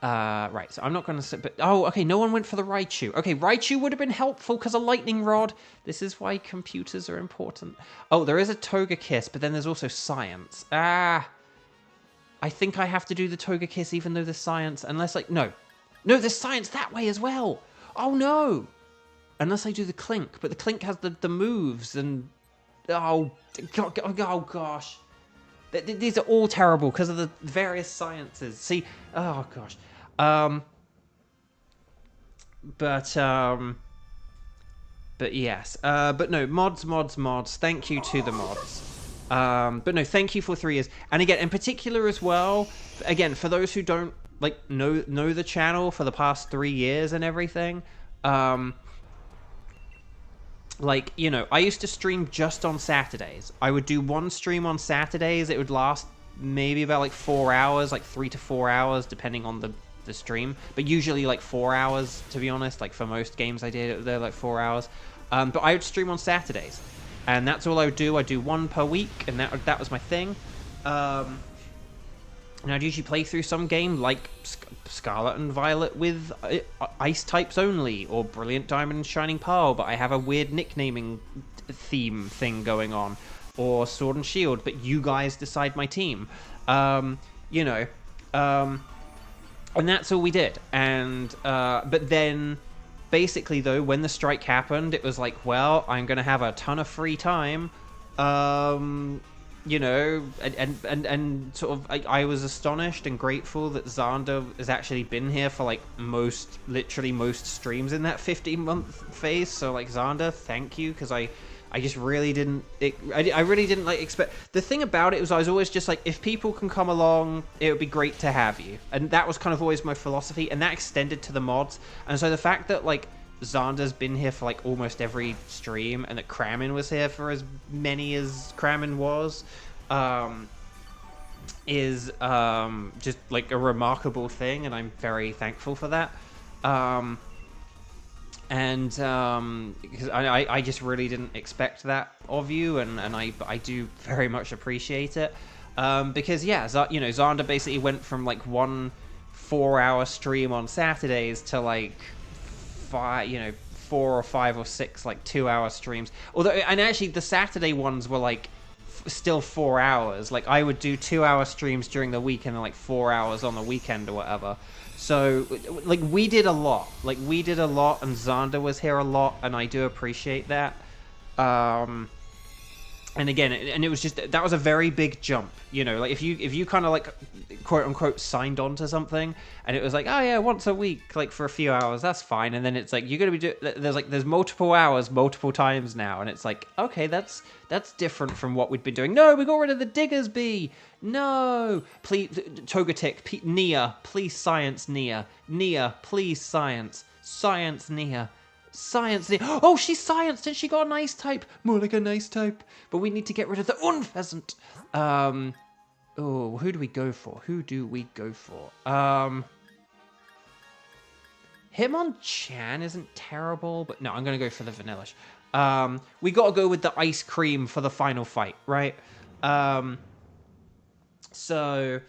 right, so I'm not going to say, but oh, okay, no one went for the Raichu. Okay, Raichu would have been helpful because a lightning rod. This is why computers are important. Oh, there is a Togekiss, but then there's also science. I think I have to do the Togekiss even though there's science, unless like, no, there's science that way as well. Oh no, unless I do the Clink, but the Clink has the moves, and oh gosh, these are all terrible because of the various sciences. See, oh gosh, but yes, but no, mods. Thank you to the mods. But no, thank you for 3 years. And again, in particular as well, again, for those who don't like know the channel for the past 3 years and everything, like, you know, I used to stream just on Saturdays. I would do 1 stream on Saturdays. It would last maybe about like 4 hours, like 3 to 4 hours, depending on the stream. But usually like 4 hours, to be honest. Like, for most games I did, they're like 4 hours. But I would stream on Saturdays. And that's all I would do. I'd do 1 per week, and that was my thing. And I'd usually play through some game like Scarlet and Violet with ice types only, or Brilliant Diamond and Shining Pearl, but I have a weird nicknaming theme thing going on, or Sword and Shield, but you guys decide my team. You know, and that's all we did. And but then, basically, though, when the strike happened, it was like, well, I'm going to have a ton of free time. you know, and sort of, I was astonished and grateful that Xander has actually been here for like literally most streams in that 15-month phase. So like, Xander, thank you, because I just really didn't, I really didn't like expect. The thing about it was I was always just like, if people can come along, it would be great to have you, and that was kind of always my philosophy, and that extended to the mods. And so the fact that like Xander's been here for like almost every stream, and that Kramen was here for as many as Kramen was, is just like a remarkable thing, and I'm very thankful for that. And because I just really didn't expect that of you, and I do very much appreciate it. Because yeah, you know, Xander basically went from like 1 4-hour stream on Saturdays to like 4 or 5 or 6 like 2-hour streams. Although, and actually the Saturday ones were like still 4 hours. Like I would do 2-hour streams during the week and then like 4 hours on the weekend or whatever. So like we did a lot. Like we did a lot, and Xander was here a lot, and I do appreciate that. And again, and it was just, that was a very big jump, you know, like if you kind of like quote unquote signed on to something and it was like, oh yeah, once a week, like for a few hours, that's fine. And then it's like, you're going to be there's multiple hours, multiple times now. And it's like, okay, that's different from what we'd been doing. No, we got rid of the Diggers Bee. No, please, Togetic, Nia, please science, Nia, please science, Nia. Science. Oh, she's scienced and she got an ice type. More like a nice type. But we need to get rid of the unpheasant. Oh, who do we go for? Hitmonchan isn't terrible, but no, I'm going to go for the Vanillish. We got to go with the ice cream for the final fight, right? So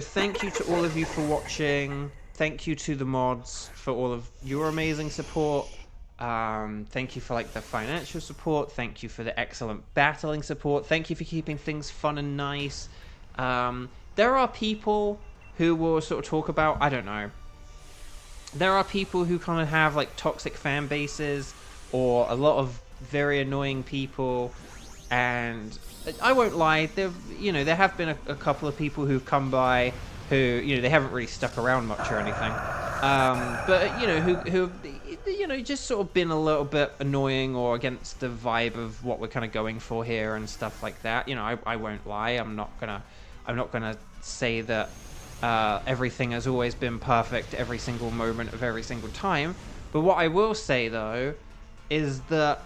thank you to all of you for watching. Thank you to the mods for all of your amazing support. Thank you for like the financial support. Thank you for the excellent battling support. Thank you for keeping things fun and nice. There are people who will sort of talk about, I don't know. There are people who kind of have like toxic fan bases or a lot of very annoying people, and I won't lie, there have been a couple of people who've come by who, you know, they haven't really stuck around much or anything. But, you know, who just sort of been a little bit annoying or against the vibe of what we're kind of going for here and stuff like that. You know, I won't lie. I'm not gonna say that everything has always been perfect every single moment of every single time. But what I will say, though, is that,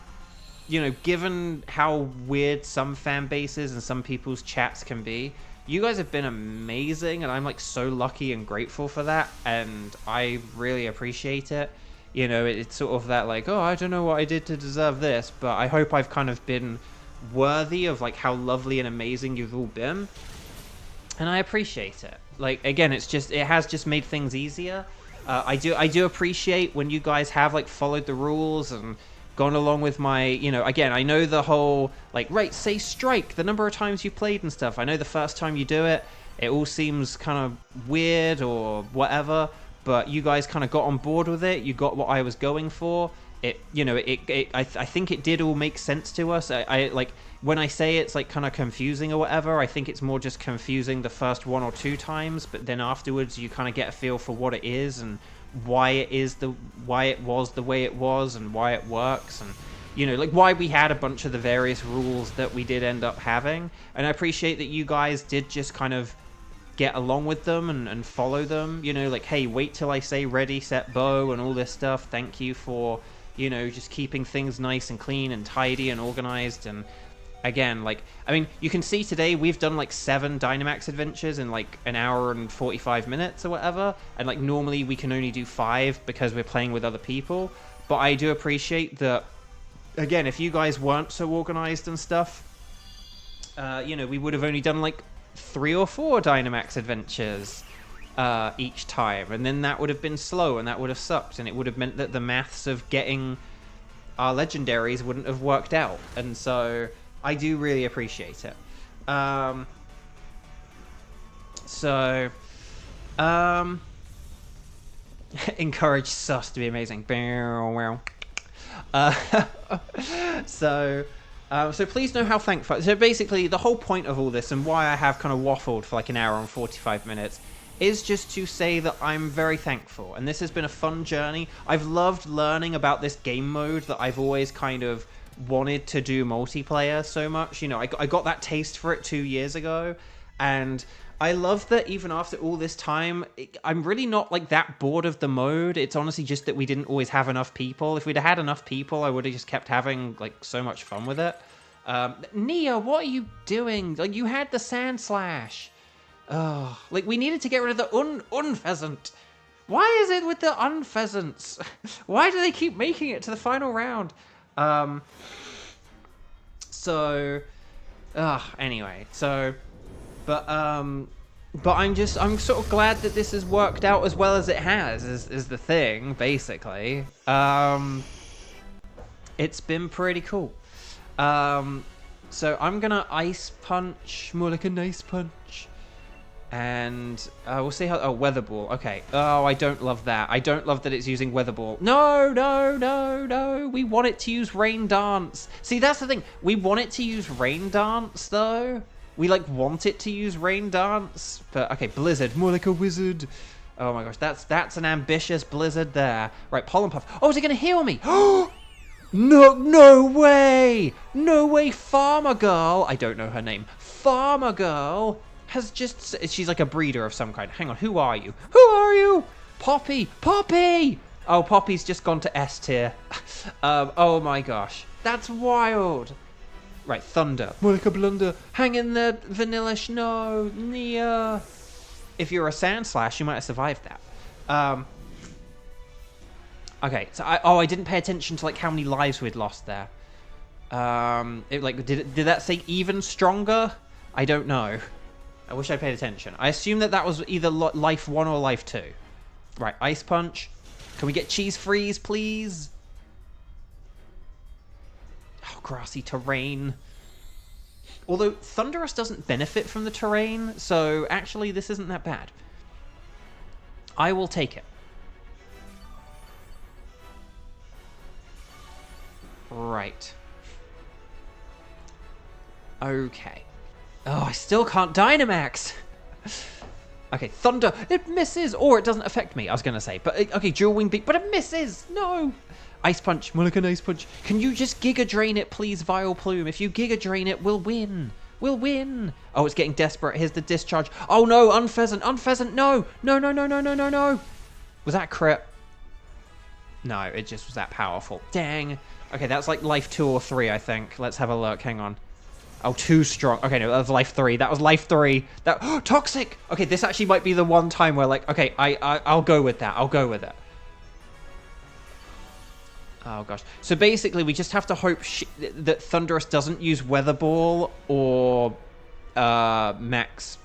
you know, given how weird some fan bases and some people's chats can be, you guys have been amazing, and I'm like so lucky and grateful for that, and I really appreciate it. You know, it's sort of that like, oh, I don't know what I did to deserve this, but I hope I've kind of been worthy of like how lovely and amazing you've all been, and I appreciate it. Like, again, it has just made things easier. I do appreciate when you guys have like followed the rules and gone along with my, you know, again, I know the whole, like, right, say strike, the number of times you played and stuff. I know the first time you do it, it all seems kind of weird or whatever, but you guys kind of got on board with it. You got what I was going for. I think it did all make sense to us. I like, when I say it's like kind of confusing or whatever, I think it's more just confusing the first 1 or 2 times, but then afterwards you kind of get a feel for what it is and why it was the way it was and why it works, and, you know, like why we had a bunch of the various rules that we did end up having. And I appreciate that you guys did just kind of get along with them and follow them, you know, like, hey, wait till I say ready, set, bow, and all this stuff. Thank you for, you know, just keeping things nice and clean and tidy and organized. And again, like, I mean, you can see today we've done like 7 Dynamax Adventures in like an hour and 45 minutes or whatever, and like normally we can only do 5 because we're playing with other people. But I do appreciate that, again, if you guys weren't so organized and stuff, you know, we would have only done like 3 or 4 Dynamax Adventures each time, and then that would have been slow and that would have sucked, and it would have meant that the maths of getting our legendaries wouldn't have worked out. And so I do really appreciate it. Encourage sus to be amazing. So please know how thankful. So basically, the whole point of all this and why I have kind of waffled for like an hour and 45 minutes is just to say that I'm very thankful. And this has been a fun journey. I've loved learning about this game mode that I've always kind of wanted to do multiplayer so much. You know, I got that taste for it 2 years ago. And I love that even after all this time, I'm really not like that bored of the mode. It's honestly just that we didn't always have enough people. If we'd had enough people, I would have just kept having like so much fun with it. Nia, what are you doing? Like, you had the sand slash. Oh, like we needed to get rid of the unpheasant. Why is it with the unpheasants? Why do they keep making it to the final round? Anyway, so, but I'm sort of glad that this has worked out as well as it has, is the thing, basically. It's been pretty cool. So I'm gonna ice punch, more like a nice punch. And we'll see how... Oh, weather ball. Okay. Oh, I don't love that. I don't love that it's using weather ball. No, no, no, no. We want it to use rain dance. See, that's the thing. We want it to use rain dance, though. We, like, want it to use rain dance. But, okay, blizzard. More like a wizard. Oh, my gosh. That's an ambitious blizzard there. Right, pollen puff. Oh, is it going to heal me? No, no way. No way, Farmer Girl. I don't know her name. Farmer Girl has just... She's like a breeder of some kind. Hang on, who are you? Who are you? Poppy! Poppy! Oh, Poppy's just gone to S tier. Oh my gosh. That's wild. Right, Thunder. More like a blunder. Hang in there, Vanillish. No, Nia. If you're a Sand Slash, you might have survived that. Okay, so I didn't pay attention to like how many lives we'd lost there. Did that say even stronger? I don't know. I wish I paid attention. I assume that was either life 1 or life 2. Right, ice punch. Can we get cheese freeze, please? Oh, grassy terrain. Although Thunderous doesn't benefit from the terrain, so actually this isn't that bad. I will take it. Right. Okay. Oh, I still can't Dynamax. Okay, Thunder. It misses. Or it doesn't affect me, I was going to say. But, okay, dual wing beat. But it misses. No. Ice punch. More like an ice punch. Can you just Giga Drain it, please, Vile Plume? If you Giga Drain it, we'll win. We'll win. Oh, it's getting desperate. Here's the discharge. Oh, no. Unpheasant. Unpheasant. No. No, no, no, no, no, no, no. Was that crit? No, it just was that powerful. Dang. Okay, that's like life 2 or 3, I think. Let's have a look. Hang on. Oh, too strong. Okay, no, that was life 3. That was life 3. That toxic. Okay, this actually might be the one time where, like, okay, I'll go with that. I'll go with it. Oh gosh. So basically, we just have to hope that Thunderous doesn't use Weather Ball or max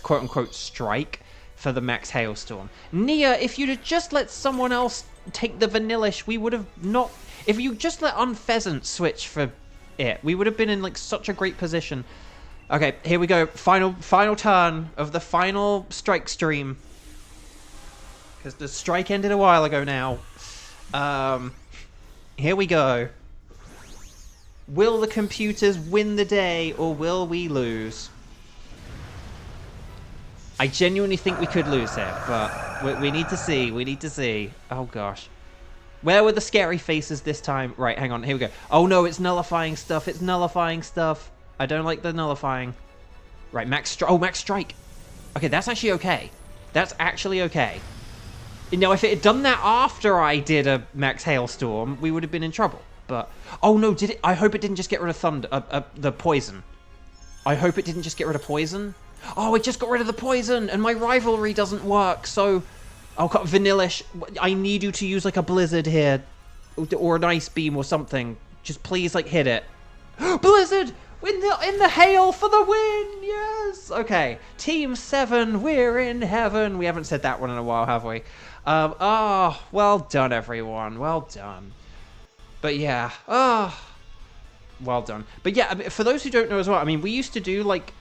quote unquote strike for the max hailstorm. Nia, if you'd have just let someone else take the Vanillish, we would have not. If you just let Unpheasant switch for it, we would have been in like such a great position. Okay, here we go. Final turn of the final strike stream, because the strike ended a while ago now. Here we go. Will the computers win the day, or will we lose? I genuinely think we could lose here, but we need to see. We need to see. Oh gosh. Where were the scary faces this time? Right, hang on. Here we go. Oh no, it's nullifying stuff. It's nullifying stuff. I don't like the nullifying. Right, max strike. Oh, max strike. Okay, that's actually okay. That's actually okay. You know, if it had done that after I did a max hailstorm, we would have been in trouble. But oh no, did it? I hope it didn't just get rid of the poison. I hope it didn't just get rid of poison. Oh, it just got rid of the poison, and my rivalry doesn't work. So, oh, Vanillish, I need you to use like a blizzard here, or an ice beam or something. Just please, like, hit it. Blizzard in the hail for the win. Yes. Okay, Team 7, we're in heaven. We haven't said that one in a while, have we? Oh, well done, everyone. Well done. But yeah, well done. But yeah, for those who don't know as well, I mean, we used to do like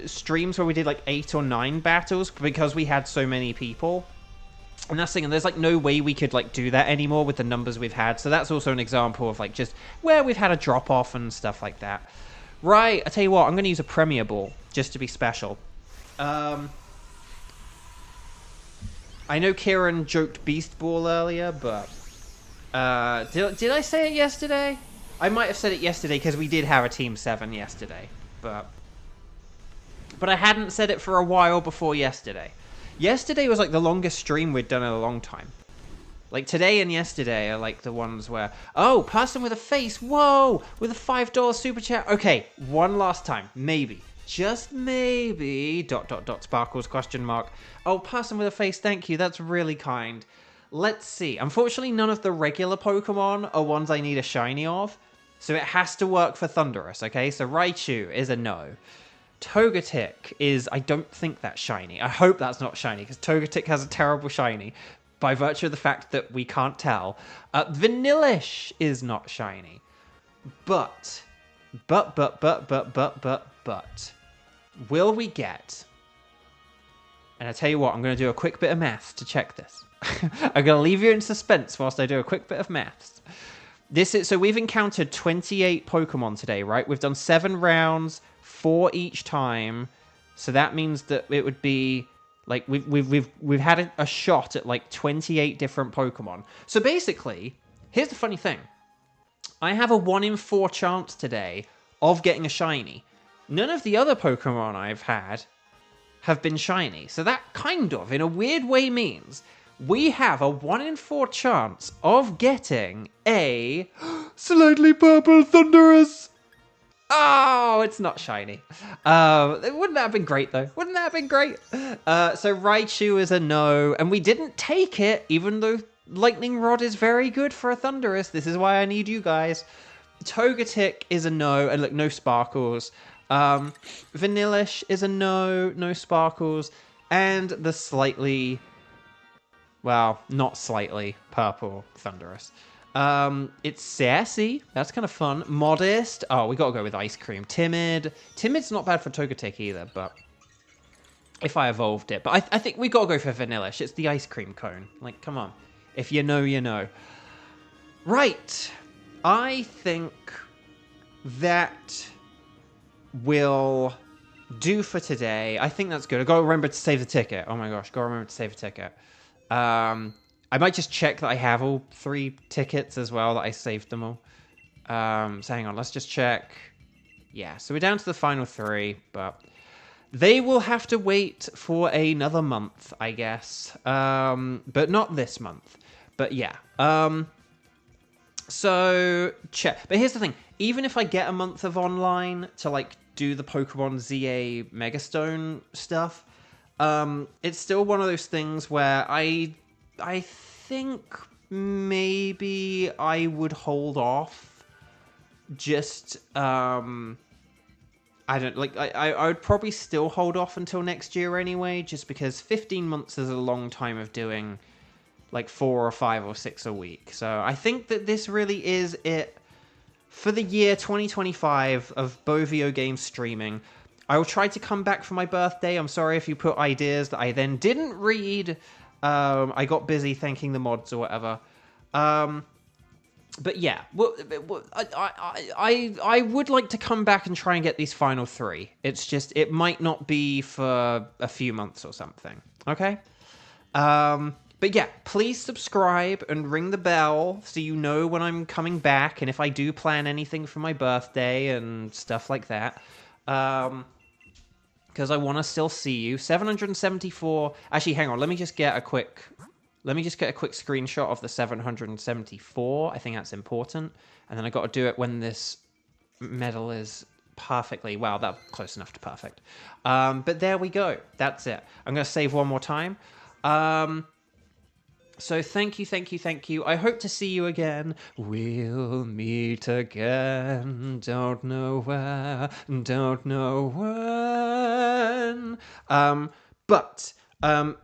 streams where we did like 8 or 9 battles because we had so many people. And that's the thing, and there's like no way we could like do that anymore with the numbers we've had. So that's also an example of like just where we've had a drop off and stuff like that. Right, I tell you what, I'm going to use a Premier Ball just to be special. I know Kieran joked Beast Ball earlier, but did I say it yesterday? I might have said it yesterday because we did have a Team 7 yesterday, but I hadn't said it for a while before yesterday. Yesterday was like the longest stream we'd done in a long time. Like today and yesterday are like the ones where, oh, person with a face, whoa, with a $5 super chat. Okay, one last time, maybe, just maybe, ... sparkles, question mark. Oh, person with a face, thank you, that's really kind. Let's see. Unfortunately, none of the regular Pokemon are ones I need a shiny of, so it has to work for Thunderous, okay? So Raichu is a no. Togetic is, I don't think that's shiny. I hope that's not shiny, because Togetic has a terrible shiny, by virtue of the fact that we can't tell. Vanillish is not shiny. But, will we get... And I tell you what, I'm going to do a quick bit of maths to check this. I'm going to leave you in suspense whilst I do a quick bit of maths. So we've encountered 28 Pokemon today, right? We've done 7 rounds, 4 each time, so that means that it would be like we've had a shot at like 28 different Pokemon. So basically, here's the funny thing: I have a 1 in 4 chance today of getting a shiny. None of the other Pokemon I've had have been shiny, so that kind of, in a weird way, means we have a 1 in 4 chance of getting a slightly purple Thunderous. Oh, it's not shiny. Wouldn't that have been great, though? Wouldn't that have been great? So Raichu is a no, and we didn't take it, even though Lightning Rod is very good for a Thunderous. This is why I need you guys. Togetic is a no, and look, no sparkles. Vanillish is a no, no sparkles. And the slightly, well, not slightly purple Thunderous. It's sassy. That's kind of fun. Modest. Oh, we gotta go with ice cream. Timid. Timid's not bad for Togetic either, but if I evolved it. But I think we gotta go for Vanillish. It's the ice cream cone. Like, come on. If you know, you know. Right. I think that will do for today. I think that's good. I gotta remember to save the ticket. Oh my gosh, gotta remember to save the ticket. I might just check that I have all 3 tickets as well, that I saved them all. So hang on, let's just check. Yeah, so we're down to the final 3, but they will have to wait for another month, I guess. But not this month. But yeah. So, check. But here's the thing. Even if I get a month of online to, like, do the Pokemon ZA Megastone stuff, it's still one of those things where I think maybe I would hold off. Just, I would probably still hold off until next year anyway, just because 15 months is a long time of doing like 4 or 5 or 6 a week. So I think that this really is it for the year 2025 of Bovio Games streaming. I will try to come back for my birthday. I'm sorry if you put ideas that I then didn't read. I got busy thanking the mods or whatever. But yeah, I would like to come back and try and get these final 3. It's just, it might not be for a few months or something. Okay? But yeah, please subscribe and ring the bell so you know when I'm coming back and if I do plan anything for my birthday and stuff like that. Because I want to still see you. 774. Actually, hang on. Let me just get a quick screenshot of the 774. I think that's important. And then I got to do it when this medal is perfectly. Wow, that's close enough to perfect. But there we go. That's it. I'm going to save one more time. So thank you. I hope to see you again. We'll meet again. Don't know where, don't know when. But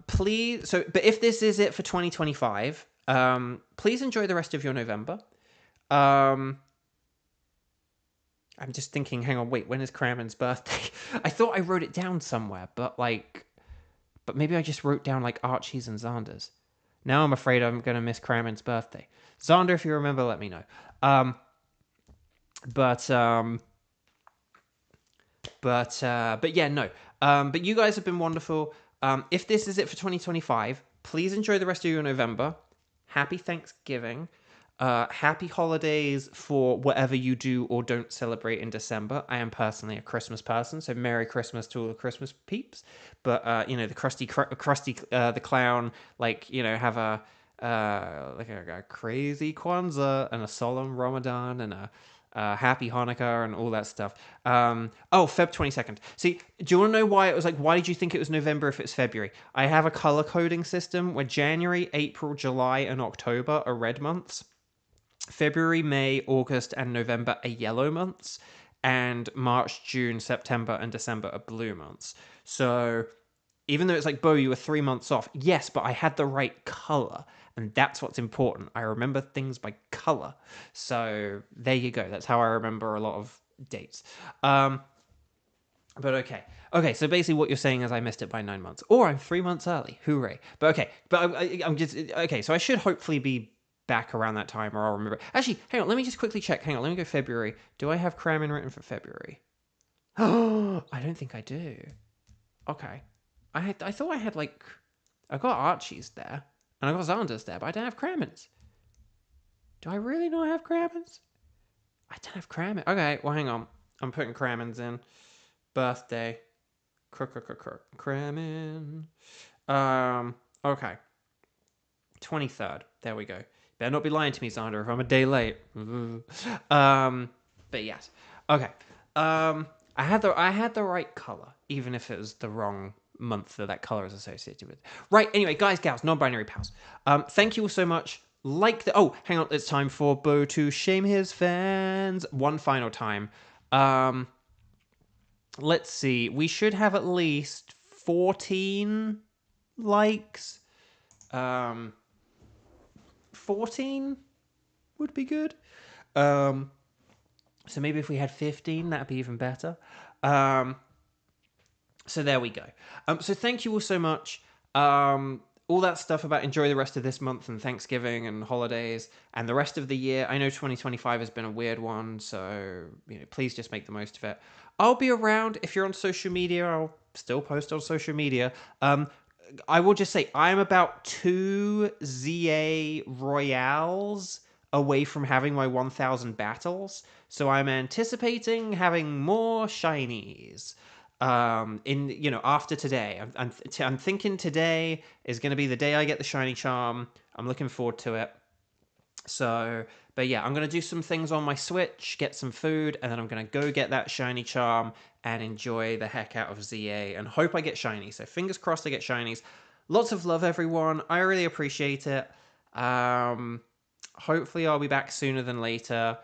please. But if this is it for 2025, please enjoy the rest of your November. I'm just thinking. Hang on, wait. When is Crammond's birthday? I thought I wrote it down somewhere, but maybe I just wrote down like Archie's and Xander's. Now I'm afraid I'm going to miss Crammond's birthday. Xander, if you remember, let me know. But yeah, no. But you guys have been wonderful. If this is it for 2025, please enjoy the rest of your November. Happy Thanksgiving. Happy holidays for whatever you do or don't celebrate in December. I am personally a Christmas person, so Merry Christmas to all the Christmas peeps. But the Krusty the Clown, have a crazy Kwanzaa and a solemn Ramadan and a happy Hanukkah and all that stuff. Feb 22nd. See, do you want to know why it was why did you think it was November if it's February? I have a color coding system where January, April, July, and October are red months. February, May, August, and November are yellow months. And March, June, September, and December are blue months. So even though it's Bo, you were 3 months off. Yes, but I had the right color. And that's what's important. I remember things by color. So there you go. That's how I remember a lot of dates. But okay. Okay, so basically what you're saying is I missed it by 9 months. Or I'm 3 months early. Hooray. But okay. But I'm just... Okay, so I should hopefully be back around that time, or I'll remember. Actually, hang on. Let me just quickly check. Hang on. Let me go February. Do I have cramming written for February? Oh, I don't think I do. Okay. I thought I had I got Archie's there, and I got Xander's there, but I don't have Crammons. Do I really not have Crammons? I don't have Crammons. Okay, well hang on. I'm putting Crammons in. Birthday. Crammin. Okay. 23rd. There we go. Better not be lying to me, Xander, if I'm a day late. But yes. Okay. I had the right color, even if it was the wrong month that color is associated with. Right. Anyway, guys, gals, non-binary pals. Thank you all so much. Hang on. It's time for Bo to shame his fans one final time. Let's see. We should have at least 14 likes. 14 would be good. So maybe if we had 15, that'd be even better. So there we go. So thank you all so much. All that stuff about enjoy the rest of this month and Thanksgiving and holidays and the rest of the year. I know 2025 has been a weird one, so please just make the most of it. I'll be around. If you're on social media, I'll still post on social media. I will just say I'm about 2 ZA Royales away from having my 1,000 battles, so I'm anticipating having more shinies. After today, I'm thinking today is going to be the day I get the shiny charm. I'm looking forward to it. So, but yeah, I'm going to do some things on my Switch, get some food, and then I'm going to go get that shiny charm and enjoy the heck out of ZA and hope I get shiny. So fingers crossed I get shinies. Lots of love, everyone. I really appreciate it. Hopefully I'll be back sooner than later.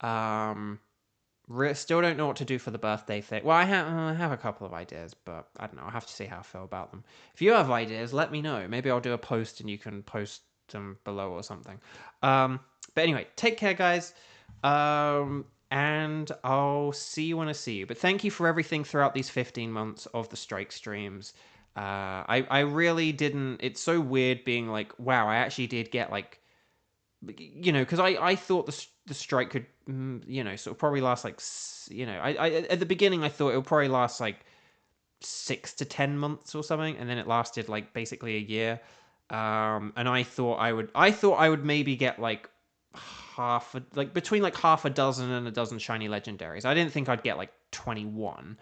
Still don't know what to do for the birthday thing. Well, I have a couple of ideas, but I don't know. I'll have to see how I feel about them. If you have ideas, let me know. Maybe I'll do a post and you can post them below or something. But anyway, take care, guys. And I'll see you when I see you. But thank you for everything throughout these 15 months of the Strike streams. I really didn't... It's so weird being wow, I actually did get because I thought the strike could sort of probably last I at the beginning I thought it would probably last 6 to 10 months or something, and then it lasted basically a year. And I thought I would maybe get between half a dozen and a dozen shiny legendaries. I didn't think I'd get 21.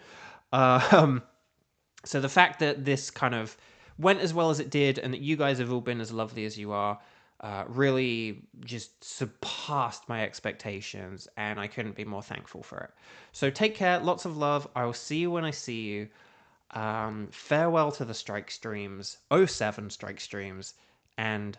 So the fact that this kind of went as well as it did, and that you guys have all been as lovely as you are, really just surpassed my expectations, and I couldn't be more thankful for it. So take care, lots of love. I will see you when I see you. Farewell to the Strike streams, 07 Strike streams, and